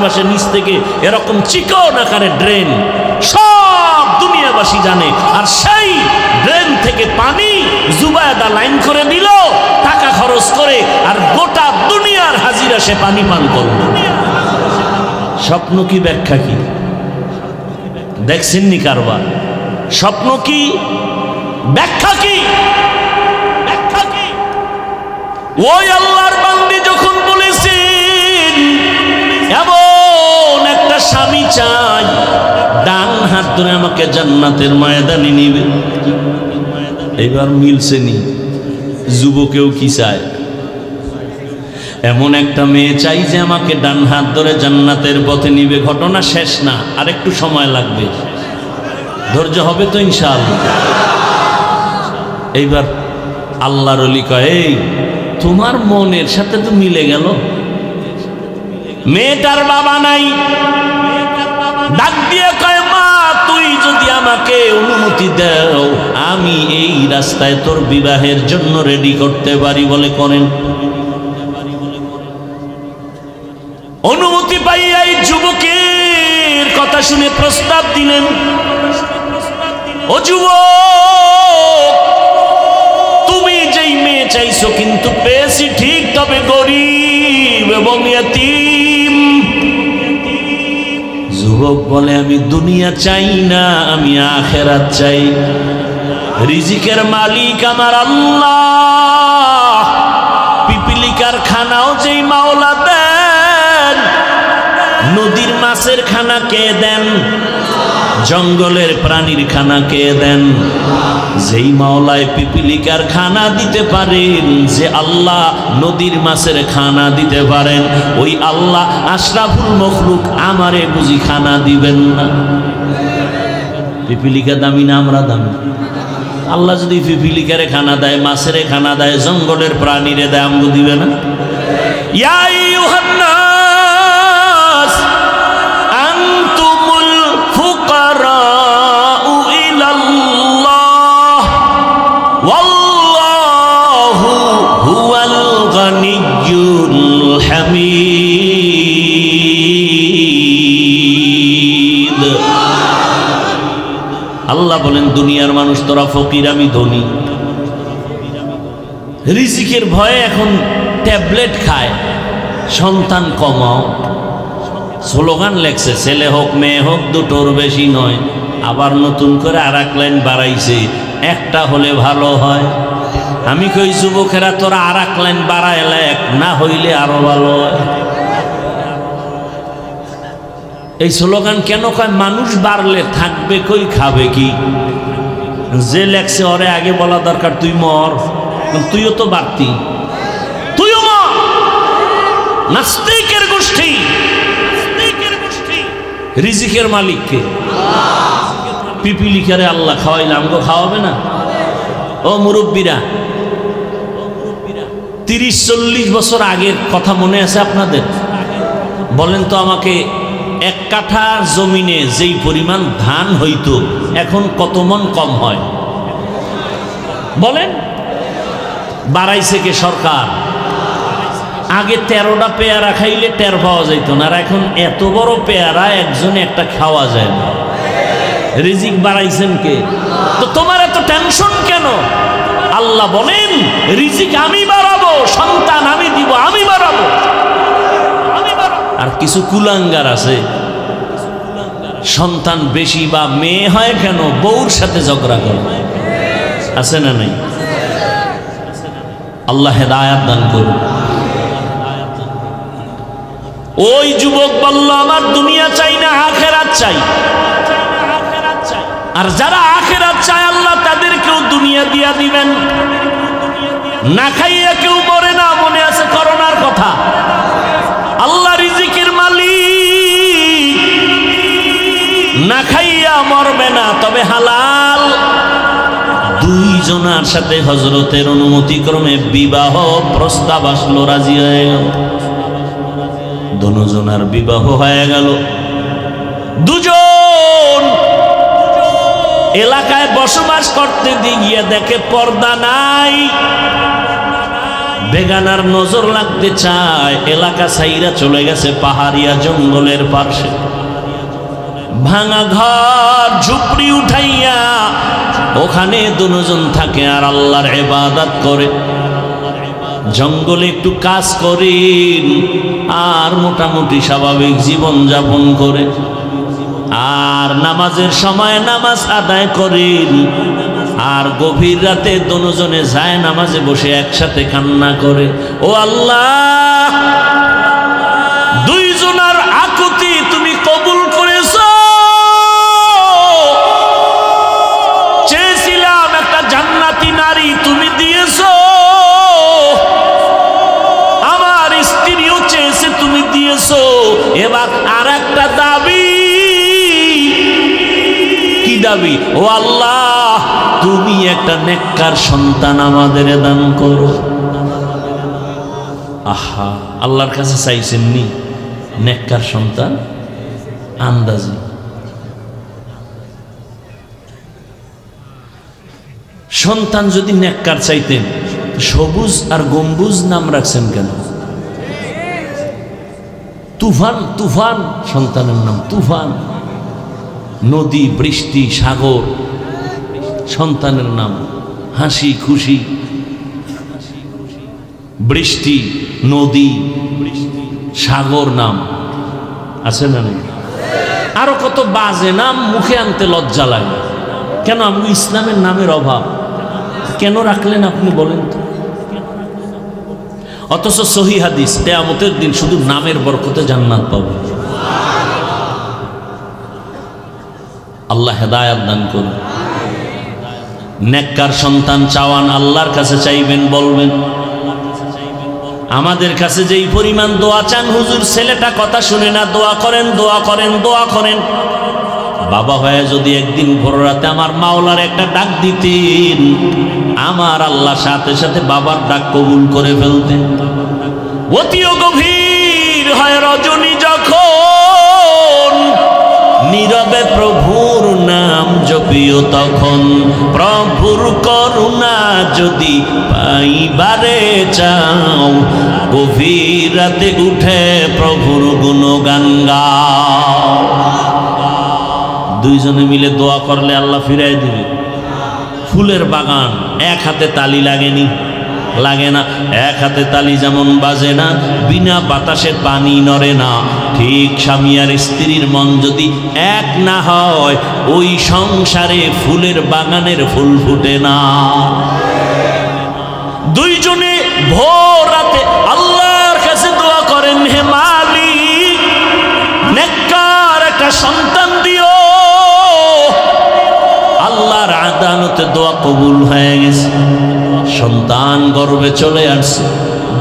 পাশে নিচ থেকে এরকম চিকন আকারের ড্রেন, সব দুনিয়াবাসী জানে। আর সেই ড্রেন থেকে পানি জুবায়দা লাইন করে দিল টাকা খরচ করে, আর গোটা দুনিয়ার হাজিরা সে পানি পান করল। স্বপ্ন কি ব্যাখ্যা কি দেখছেননি কারবার? স্বপ্ন কি ব্যাখ্যা কি? ওই আল্লাহর বান্দি যখন বলেছেন এমন একটা স্বামী চাই, ডান হাত ধরে আমাকে জান্নাতের ময়দানে নিবে, এবার মিলছে নি। যুবকেও কি চায়? এমন একটা মেয়ে চাই যে আমাকে ডান হাত ধরে জান্নাতের পথে নিবে। ঘটনা শেষ না, আর একটু সময় লাগবে, ধৈর্য হবে তো ইনশাআল্লাহ। এইবার আল্লাহর ওলি কয়, এই তোমার মনের সাথে তো মিলে গেল, মেয়েটার বাবা নাই, ডাক দিয়ে কয়, মা তুই যদি আমাকে অনুমতি দাও আমি এই রাস্তায় তোর বিবাহের জন্য রেডি করতে পারি। বলে করেন। অনুমতি পাইয়া এই যুবকের কথা শুনে প্রস্তাব দিলেন, ও যুবক তুমি যেই মেয়ে চাইছো কিন্তু পেয়েছি ঠিক, তবে গরিব এবং ইয়তীম। যুবক বলে, আমি দুনিয়া চাই না, আমি আখিরাত চাই। রিজিকের মালিক আমার আল্লাহ, পিপিলিকার খানাও যেই মাওলা দেন, নদীর মাছের খানা কে দেন, জঙ্গলের প্রাণীর খানা কে দেন? যেই মাওলায় পিপিলিকার খানা দিতে পারেন, যে আল্লাহ নদীর মাছের খানা দিতে পারেন, ওই আল্লাহ আশরাফুল মখলুক আমারে বুঝি খানা দিবেন না? পিপিলিকা দামি না আমরা দামি? আল্লাহ যদি পিপিলিকারে খানা দেয়, মাছের খানা দেয়, জঙ্গলের প্রাণীরে দেয়, আমগো দিবে না? ইয়া আইয়ুহান নাস আনতুমুল ফুকারাউ ইলাল্লাহ ওয়াল্লাহু হুয়াল গানিয়্যুল হামিদ। আল্লাহ বলেন, দুনিয়ার মানুষ তোরা ফকির, আমি ধনী। রিজিকের ভয়ে এখন ট্যাবলেট খায়, সন্তান কমাও। স্লোগান লেখছে, ছেলে হোক মেয়ে হোক দুটোর বেশি নয়। আবার নতুন করে আর এক লাইন বাড়াইছে, একটা হলে ভালো হয়। আমি কই যুবকেরা তোরা আর এক লাইন বাড়ায় লেখ, না হইলে আরো ভালো হয়। এই স্লোগান কেন কয়? মানুষ বাড়লে থাকবে কই, খাবে কি? যে লেখছে ওরে আগে বলা দরকার, তুই মর, তুইও তো বাড়তি, তুইও মর। নাস্তিকের গোষ্ঠী, রিজিকের মালিককে পিপিলিকারে আল্লাহ খাওয়াইলে আমগো খাওয়াবে না? ও মুরব্বীরা, 30-40 বছর আগের কথা মনে আছে আপনাদের? বলেন তো আমাকে, এক কাঠা জমিনে যেই পরিমাণ ধান হইতো এখন কত মন কম হয় বলেন? বাড়াইছে কে? সরকার। আগে 13টা পেয়ারা খাইলে টের পাওয়া যাইত না, আর এখন এত বড় পেয়ারা একজনে একটা খাওয়া যায় না। রিজিক বাড়াইছেন কে? তো তোমার এত টেনশন কেন? আল্লাহ বলেন, রিজিক আমি বাড়াবো, সন্তান আমি দিব, আমি বাড়াবো। আর কিছু কুলাঙ্গার আছে, সন্তান বেশি বা মেয়ে হয় কেন বউর সাথে ঝগড়া করে, আছে না নাই? আল্লাহ হেদায়াত দান করুন। ওই যুবক বলল আমার দুনিয়া চাই না, আখেরাত চাই। আর যারা আখেরাত চায় আল্লাহ তাদেরকেও দুনিয়া দিয়া দিবেন। না খাইয়া কেউ মরে না, মনে আছে করোনার কথা। আল্লাহ রিজিকের মালিক, না খাইয়া মরবে না, তবে হালাল। দুইজনার সাথে হযরতের অনুমতি ক্রমে বিবাহ প্রস্তাব আসলো, রাজি হয়ে গেল। দুজনার বিবাহ হয়ে গেল। দুজন এলাকায় বসবাস করতে গিয়ে দেখে পর্দা নাই, বেগানার নজর লাগতে চায়। এলাকা ছাইরা চলে গেছে পাহাড়িয়া জঙ্গলের পাশে। ভাঙা ঘর ঝুপড়ি উঠাইয়া ওখানে দুজন থাকে আর আল্লাহর ইবাদত করে। জঙ্গলে একটু কাজ করেন আর মোটামুটি স্বাভাবিক জীবন যাপন করে, আর নামাজের সময় নামাজ আদায় করেন। আর গভীর রাতে দুজনে যায় নামাজে বসে একসাথে কান্না করে, ও আল্লাহ, দুইজনার আকুতি তুমি কবুল করেছো। চেয়েছিলাম একটা জান্নাতি নারী, তুমি দিয়েছো। আমার স্ত্রীও চেয়েছে, তুমি দিয়েছো। এবার আর একটা দাবি। কি দাবি? ও আল্লাহ, তুমি একটা নেককার সন্তান আমাদের দান করো। আহা, আল্লাহর কাছে চাইছেন নি নেককার সন্তান? আন্দাজি সন্তান যদি নেককার চাইতেন, সবুজ আর গম্বুজ নাম রাখছেন কেন? তুফান, তুফান সন্তানের নাম তুফান। নদী, বৃষ্টি, সাগর সন্তানের নাম। হাসি খুশি, বৃষ্টি, নদী, সাগর নাম আছে না নেই? আরো কত বাজে নাম মুখে আনতে লজ্জা লাগে। কেন? আমি ইসলামের নামের অভাব। কেন রাখলেন আপনি বলেন তো? অথচ সহিহ হাদিস, কিয়ামতের দিন শুধু নামের বরকতে জান্নাত পাবে। আল্লাহ হেদায়েত দান করুন। নেককার সন্তান চাওয়ান, আল্লাহর কাছে চাইবেন, বলবেন আমাদের কাছে যেই পরিমাণ দোয়া চান, হুজুর ছেলেটা কথা শুনে না, দোয়া করেন, দোয়া করেন, দোয়া করেন। বাবা হয়ে যদি একদিন ভোর রাতে আমার মাওলার একটা ডাক দিতেন, আমার আল্লাহ সাথে সাথে বাবার ডাক কবুল করে ফেলতেন। অতিও গভীর হয় রজনী যখন, নীরবে প্রভুর নাম জপিও তখন। প্রভুর করুণা যদি পাইবারে চাও, গভীর রাতে উঠে প্রভুর গুণগান গাও। দুইজনে মিলে দোয়া করলে আল্লাহ ফিরাই দিবে। ফুলের বাগান, এক হাতে তালি লাগেনি? লাগে না। এক হাতে তালি যেমন বাজে না, বিনা বাতাসে পানি নড়ে না, ঠিক স্বামী আর স্ত্রীর মন যদি এক না হয়, ওই সংসারে ফুলের বাগানের ফুল ফুটে না। দুইজনে ভোর রাতে আল্লাহর কাছে দোয়া করেন, হে মালিক, নেককার একটা সন্তান দিও। আল্লাহর আদালতে দোয়া কবুল হয়ে গেছে। সন্তান গর্ভে চলে আসছে,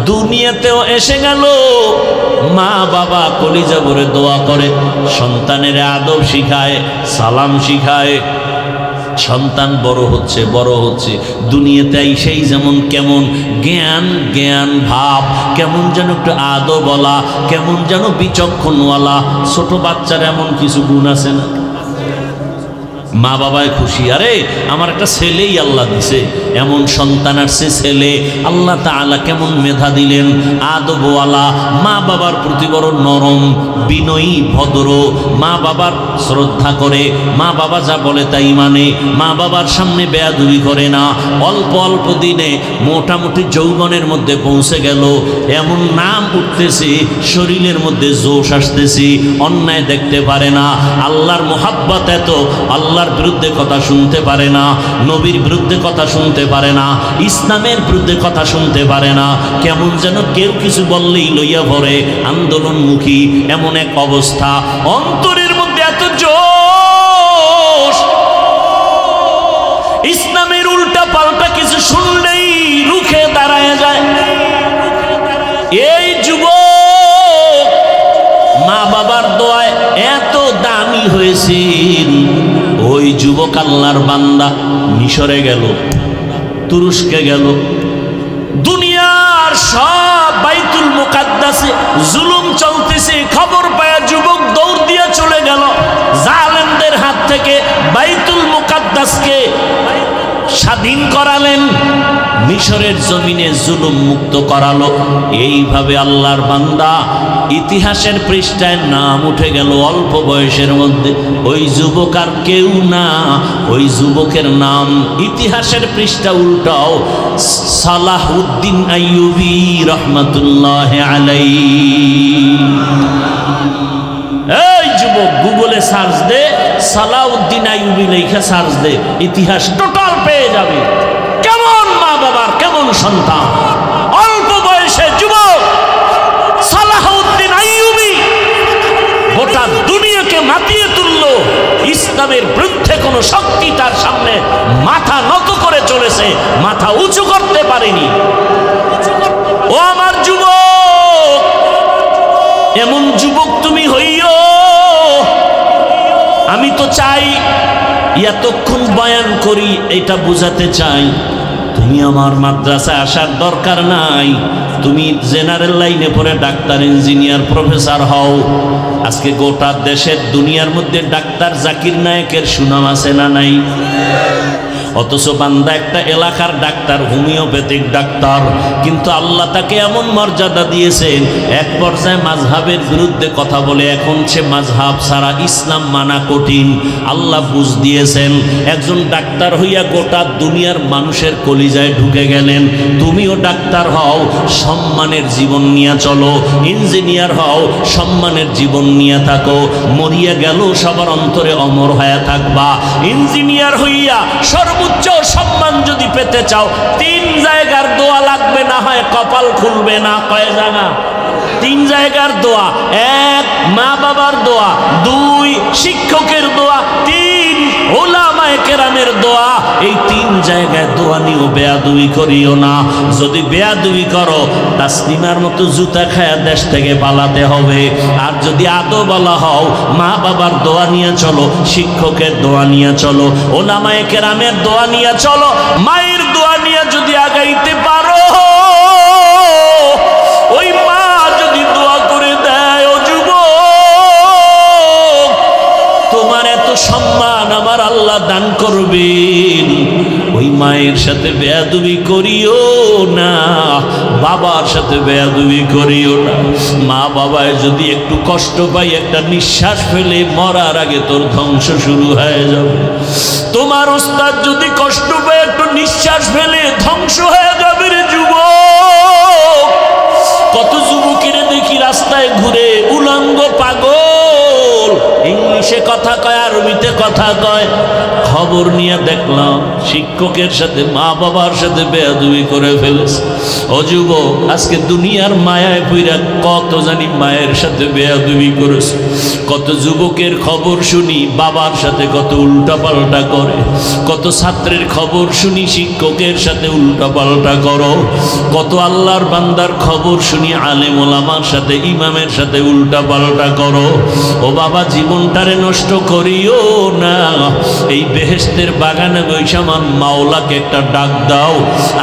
দুনিয়াতেও এসে গেল। মা বাবা কলিজা ভরে দোয়া করে, সন্তানের আদব শিখায়, সালাম শিখায়। সন্তান বড় হচ্ছে, বড় হচ্ছে, দুনিয়াতে সেই যেমন কেমন জ্ঞান জ্ঞান ভাব, কেমন যেন একটু আদবওয়ালা, কেমন যেন বিচক্ষণওয়ালা। ছোট বাচ্চার এমন কিছু গুণ আছে না? মা বাবায় খুশি, আরে আমার একটা ছেলেই আল্লাহ দিছে। এমন সন্তান আসছে ছেলে, আল্লাহ তাআলা কেমন মেধা দিলেন, আদবওয়ালা, মা বাবার প্রতি বড় নরম, বিনয়ী, ভদ্র, মা বাবার শ্রদ্ধা করে, মা বাবা যা বলে তাই মানে, মা বাবার সামনে বেয়াদবি করে না। অল্প অল্প দিনে মোটামুটি যৌবনের মধ্যে পৌঁছে গেল, এমন নাম উঠতেছে, শরীরের মধ্যে জোশ আসতেছে, অন্যায় দেখতে পারে না। আল্লাহর মোহাব্বত এত, আল্লাহর বিরুদ্ধে কথা শুনতে পারে না, নবীর বিরুদ্ধে কথা শুনতে শুনতে পারে না, ইসলামের বিরুদ্ধে কথা শুনতে পারে না, কেমন যেন কেউ কিছু বললেই লইয়া পড়ে, আন্দোলনমুখী এমন এক অবস্থা। অন্তরের মধ্যে এত জোশ, ইসলামের উল্টা পাল্টা কিছু শুনলেই রুখে দাঁড়ায় যায়। এই যুবক মা বাবার দোয়ায় এত দামি হয়েছেন, ওই যুবক আল্লাহর বান্দা মিশরে গেল, তুরস্কে গেল, দুনিয়ার সব বাইতুল মুকাদ্দাসে জুলুম চলতেছে খবর পায়া যুবক দৌড় দিয়ে চলে গেল, জালেমদের হাত থেকে বাইতুল মুকাদ্দাসকে স্বাধীন করালেন, মিশরের জমিনে জুলুম মুক্ত করালো। এইভাবে আল্লাহর বান্দা ইতিহাসের পৃষ্ঠায় নাম উঠে গেল অল্প বয়সের মধ্যে। ওই যুবক আর কেউ না, ওই যুবকের নাম ইতিহাসের পৃষ্ঠা উল্টাও সালাহউদ্দিন আইয়ুবী রহমাতুল্লাহ আলাইহি। এই যুবক গুগলে সার্চ দে, সালাহউদ্দিন আইয়ুবী লেখা সার্চ দে, ইতিহাস টোটাল পেয়ে যাবে। কেমন মা বাবার, কেমন সন্তান, অল্প বয়সে যুবক সালাহউদ্দিন আইয়ুবী গোটা দুনিয়াকে মাতিয়ে তুলল। ইসলামের বিরুদ্ধে কোনো শক্তি তার সামনে মাথা নত করে চলেছে, মাথা উঁচু করতে পারেনি। ও আমার যুবক, এমন যুবক তুমি হইও। আমি তো চাই এতক্ষণ বয়ান করি, এটা বুঝাতে চাই তুমি আমার মাদ্রাসায় আসার দরকার নাই, তুমি জেনারেল লাইনে পড়ে ডাক্তার, ইঞ্জিনিয়ার, প্রফেসর হও। আজকে গোটা দেশের দুনিয়ার মধ্যে ডাক্তার জাকির নায়েকের সুনাম আছে না নাই? অথচ বান্দা একটা এলাকার ডাক্তার, হোমিওপ্যাথিক ডাক্তার, কিন্তু আল্লাহ তাকে এমন মর্যাদা দিয়েছেন, এক পর্যায়ে মাযহাবের বিরুদ্ধে কথা বলে এখন সে মাযহাব ছাড়া ইসলাম মানা কঠিন। আল্লাহ বুঝ দিয়েছেন, একজন ডাক্তার হইয়া গোটা দুনিয়ার মানুষের কলিজায় ঢুকে গেলেন। তুমিও ডাক্তার হও, সম্মানের জীবন নিয়ে চলো, ইঞ্জিনিয়ার হও, সম্মানের জীবন নিয়ে থাকো, মরিয়া গেল সবার অন্তরে অমর হয়ে থাকবা। ইঞ্জিনিয়ার হইয়া সর্বোচ্চ সম্মান যদি পেতে চাও, 3 জায়গার দোয়া লাগবে, না হয় কপাল খুলবে না। কয় জায়গা? 3 জায়গার দোয়া। 1 মা বাবার দোয়া, 2 শিক্ষকের দোয়া, 3 উলামায়ে কেরামের দোয়া। এই 3 জায়গায় দোয়া নিও, বেয়াদবি করিও না। যদি বেয়াদবি করো, তাসলিমার মতো জুতা খায়া দেশ থেকে পালাতে হবে। আর যদি আদো বলা হও, মা বাবার দোয়া নিয়ে চলো, শিক্ষকের দোয়া নিয়ে চলো, উলামায়ে কেরামের দোয়া নিয়ে চলো। মায়ের দোয়া নিয়ে যদি আগাইতে পারো, ওই মা যদি দোয়া করে দেয়, ও যুবক তোমার এত সম্মান আমার আল্লাহ দান করবেন। ওই মায়ের সাথে বেয়াদবি করিও না, বাবার সাথে বেয়াদবি করিও না। মা বাবায় যদি একটু কষ্ট পাই, একটা নিঃশ্বাস ফেলে মরার আগে তোর ধ্বংস শুরু হয়ে যাবে। তোমার ওস্তাদ যদি কষ্ট পায়, একটু নিঃশ্বাস ফেলে ধ্বংস হয়ে যাবে রে যুবক। কত যুবকের দেখি রাস্তায় ঘুরে উলঙ্গ পাগল, ইংলিশে কথা কয়, আরবিতে কথা কয়। খবর নিয়ে দেখলাম শিক্ষকের সাথে, মা বাবার সাথে বেয়াদবি করে ফেলেছে। ও যুবক, আজকে দুনিয়ার মায়ায় পইরা কত জানি মায়ের সাথে বেয়াদবি করেছে। কত যুবকের খবর শুনি বাবার সাথে কত উল্টা পাল্টা করে, কত ছাত্রের খবর শুনি শিক্ষকের সাথে উল্টা পাল্টা করো, কত আল্লাহর বান্দার খবর শুনি আলেম ওলামার সাথে, ইমামের সাথে উল্টা পাল্টা করো। ও বাবা, জীবনটারে নষ্ট করিও না। এই বেহেশতের বাগানে বসে আমার মাওলাকে একটা ডাক দাও,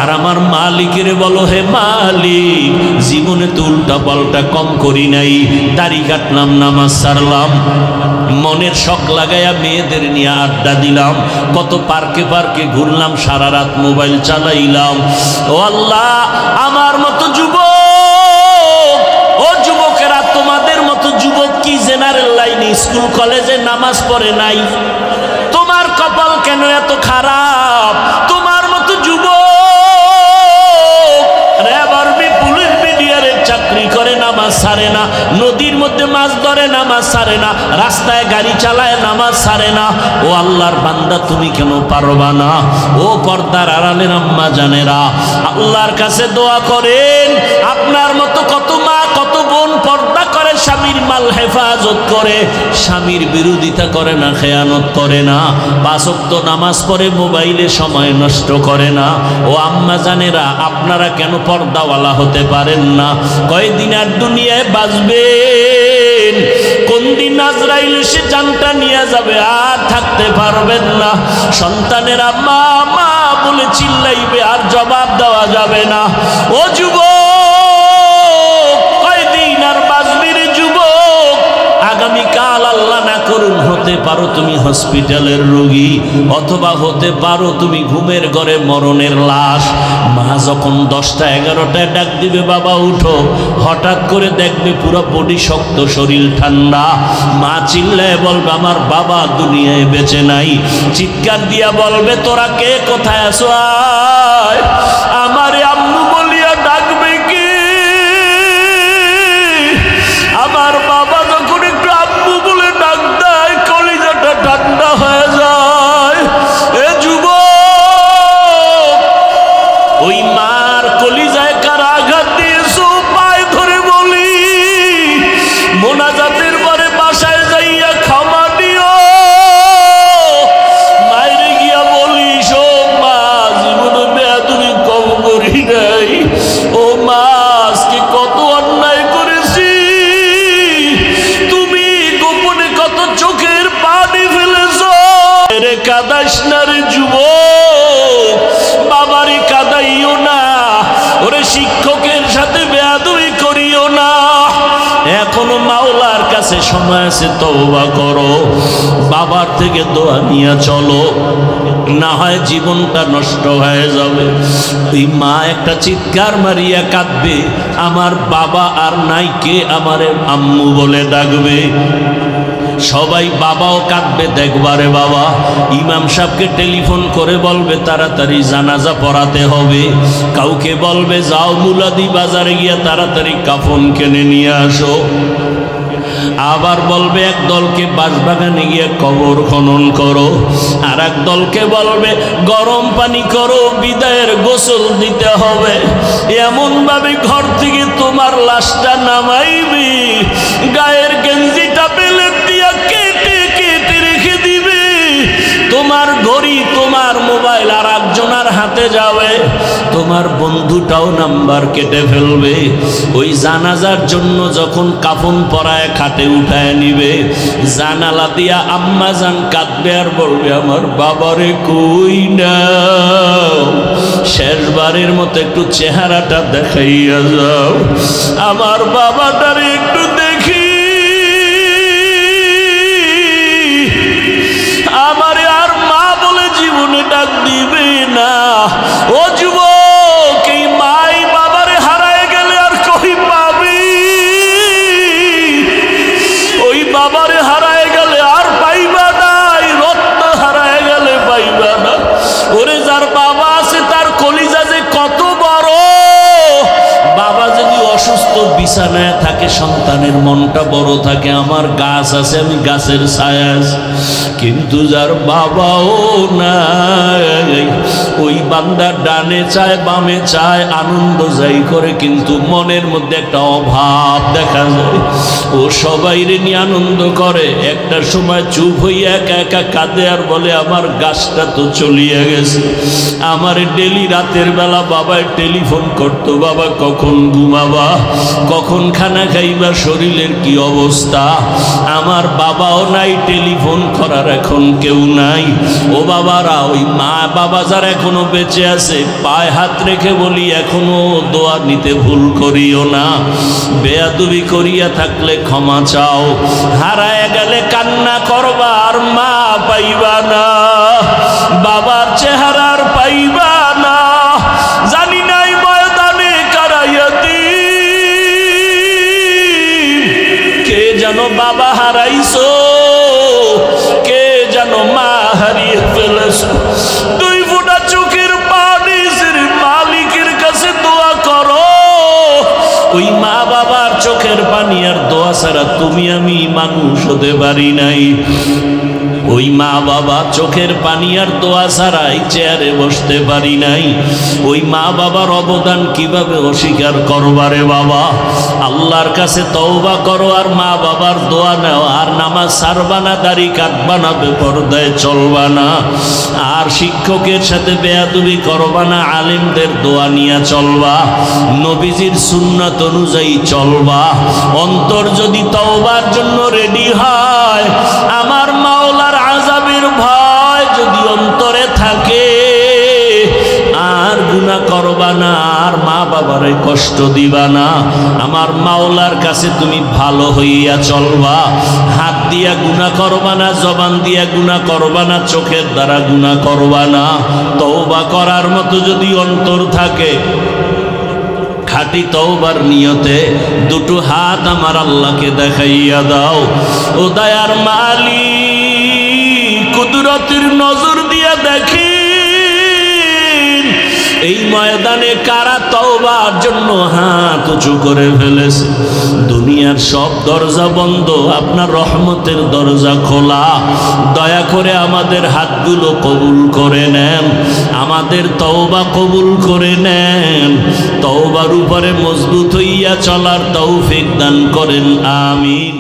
আর আমার মালিকের বলো, হে মালিক, জীবনে তো উল্টা পাল্টা কম করি নাই। দাড়ি কাটলাম, নামাজ ছাড়লাম, মনের শখ লাগাইয়া মেয়েদের নিয়ে আড্ডা দিলাম, কত পার্কে পার্কে ঘুরলাম, সারা রাত মোবাইল চালাইলাম। ও আল্লাহ, আমার মতো যুবক, ও যুবকেরা, তোমাদের মতো যুবক কি জেনারেল লাইনে স্কুল কলেজে নামাজ পড়ে নাই? তোমার কপাল কেন এত খারাপ? তোমার মতো যুবক র্যাব, আর্মি, পুলিশ, বিডিআরের চাকরি করে, নামাজ ছাড়ে না, নদীর মধ্যে মাছ ধরে, নামাজ ছাড়ে না, রাস্তায় গাড়ি চালায় নামাজ ছাড়ে না। ও আল্লাহর বান্দা, তুমি কেন পারবা না? ও পর্দার আড়ালের আম্মা জানেরা, আল্লাহর কাছে দোয়া করেন। আপনার মতো কত মা কত বোন পর্দা করে, স্বামীর মাল হেফাজত করে, স্বামীর বিরোধিতা করে না, খেয়ানত করে না, 5 ওয়াক্ত নামাজ পড়ে, মোবাইলে সময় নষ্ট করে না। ও আম্মা জানেরা, আপনারা কেন পর্দাওয়ালা হতে পারেন না? কয়দিন আর দুনিয়ায় বাঁচবেন? কোন দিন আজরাইল এসে জানটা নিয়ে যাবে, আর থাকতে পারবেন না। সন্তানেরা মা মা বলে চিল্লাইবে, আর জবাব দেওয়া যাবে না। ও যুবক, কয়দিন আর বাঁচবি রে যুবক? আগামীকাল আল্লাহ না করুন হতে পারো তুমি হসপিটালের রোগী, অথবা হতে পারো তুমি ঘুমের ঘরে মরণের লাশ। মা যখন 10টা 11টায় ডাক দিবে, বাবা উঠো, হঠাৎ করে দেখবে পুরো বডি শক্ত, শরীর ঠান্ডা। মা চিল্লায় বলবে, আমার বাবা দুনিয়ায় বেঁচে নাই। চিৎকার দিয়া বলবে, তোরা কে, কোথায় আছো? আয়। আমার আম্মু বলিয়া ডাকবে কি? আমার বাবা যখন একটু আম্মু বলে ডাক দেয়, কলিজাটা ঠান্ডা হয়ে যায়। এ যুবক, ওই মার কলিজায় কারা আঘাত দিয়েছো? পায়ে ধরে বলি, মোনাজাতের পরে বাসায় যাইয়া ক্ষমা দিও। মায়েরে গিয়া বলি, সব মা, জীবনে বেয়াদবি কম করি নাই। ও মা, আজকে কত অন্যায় করেছি, তুমি গোপনে কত চোখের পানি ফেলেছ। রে কাদাইস না রে যুবক, বাবারে কাদাইও না, ওরে শিক্ষকের সাথে বেয়াদবি করিও না। এখনো মাওলার কাছে সময় আছে, তওবা করো, বাবার থেকে দোয়া নিয়ে চলো, না হয় জীবনটা নষ্ট হয়ে যাবে। ওই মা একটা চিৎকার মারিয়া কাঁদবে, আমার বাবা আর নাই, কে আমারে আম্মু বলে ডাকবে। সবাই বাবাও কাঁদবে, দেখবারে বাবা ইমাম সাহেবকে টেলিফোন করে বলবে তাড়াতাড়ি জানাজা পড়াতে হবে। কাউকে বলবে যাও মুলাদি বাজারে গিয়া তাড়াতাড়ি কাফন কিনে নিয়ে আসো। আবার বলবে এক দলকে বাঁশবাগানে গিয়ে কবর খনন করো, আর এক দলকে বলবে গরম পানি করো, বিদায়ের গোসল দিতে হবে। এমন ভাবে ঘর থেকে তোমার লাশটা নামাইবি, গায়ের গেঞ্জিটা বেলে দিয়া কেটে কেটে রেখে দিবে। তোমার ঘড়ি, তোমার মোবাইল আর একজনের হাতে যাবে, তোমার বন্ধুটাও নাম্বার কেটে ফেলবে। ওই জানাজার জন্য যখন কাফন পরায় খাটে উঠায় নিবে, জানালা দিয়া আম্মা জান কাঁদবে আর বলবে, আমার বাবারে কই না, শেষবারের মতো একটু চেহারাটা দেখাইয়া যাও, আমার বাবাটারে একটু দেখি। আমারে আর মা বলে জীবনে ডাক দিবে না। ও যুবক, এই মাই বাবারে হারায় গেলে আর কই পাবি? ওই বাবারে হারায় গেলে আর পাইবা না, এই রত্ন হারায় গেলে পাইবা না। ওরে যার বাবা আছে তার কলিজা যে কত বড়। বাবা যদি অসুস্থ বিছানায় থাকে, সন্তানের মনটা বড় থাকে। আমার গাছ আছে, আমি গাছের ছায়া আছি, কিন্তু যার বাবাও নাই, ওই বান্দা ডানে চায় বামে চায়, আনন্দ যাই করে, কিন্তু মনের মধ্যে একটা অভাব দেখা যায়। ও সবাইরে নিয়ে আনন্দ করে, একটা সময় চুপ হইয়া একা একা কাঁদে আর বলে, আমার গাছটা তো চলিয়া গেছে। আমার ডেলি রাতের বেলা বাবায় টেলিফোন করতো, বাবা কখন ঘুমাবা, কখন খানা খাইবা, শরীরের কি অবস্থা। আমার বাবাও নাই, টেলিফোন করার এখন কেউ নাই। ও বাবারা, ওই মা বাবা যারা এখনো বেঁচে আছে, পায়ে হাত রেখে বলি, এখনো দোয়া নিতে ভুল করিও না। বেয়াদবি করিয়া থাকলে ক্ষমা চাও। হারায় গেলে কান্না করবা, আর মা পাইবা না, বাবার চেহারার পাইবা না। জানি নাই ময়দানে কারাইয়াতি, কে যেন বাবা হারাইছো, কে যেন মা হারিয়ে ফেলেছো। 2 ফোঁটা চোখের পানি মালিকের কাছে দোয়া করো। ওই মা বাবার চোখের পানি আর দোয়া ছাড়া তুমি আমি মানুষ হতে পারি নাই। ওই মা বাবা চোখের পানি আর দোয়া ছাড়াই চেয়ারে বসতে পারি নাই। ওই মা বাবার অবদান কিভাবে অস্বীকার করবারে বাবা? আল্লাহর কাছে তওবা করো আর মা বাবার দোয়া নাও। আর নামাজ ছাড়বা না, দাড়ি কাটবা না, বেপরদায় চলবা না, আর শিক্ষকের সাথে বেয়াদবি করবা না, আলেমদের দোয়া নিয়ে চলবা, নবীজির সুন্নাত অনুযায়ী চলবা। অন্তর যদি তওবার জন্য রেডি হয়, আমার মাওলার আযাবের ভয় যদি অন্তরে থাকে, আর গুনাহ করবা না, আর মা বাবারে কষ্ট দিবা না, আমার মাওলার কাছে তুমি ভালো হইয়া চলবা। হাত দিয়া গুনাহ করবা না, জবান দিয়া গুনাহ করবা না, চোখের দ্বারা গুনাহ করবা না। তওবা করার মতো যদি অন্তর থাকে, খাঁটি তওবার নিয়তে দুটো হাত আমার আল্লাহকে দেখাইয়া দাও। ও দয়ার মালিক, কুদরতের নজর দিয়া দেখি এই ময়দানে কারা তওবার জন্য হাত উঁচু করে ফেলেছে। দুনিয়ার সব দরজা বন্ধ, আপনার রহমতের দরজা খোলা। দয়া করে আমাদের হাতগুলো কবুল করে নেন, আমাদের তওবা কবুল করে নেন। তওবার উপরে মজবুত হইয়া চলার তৌফিক দান করেন, আমিন।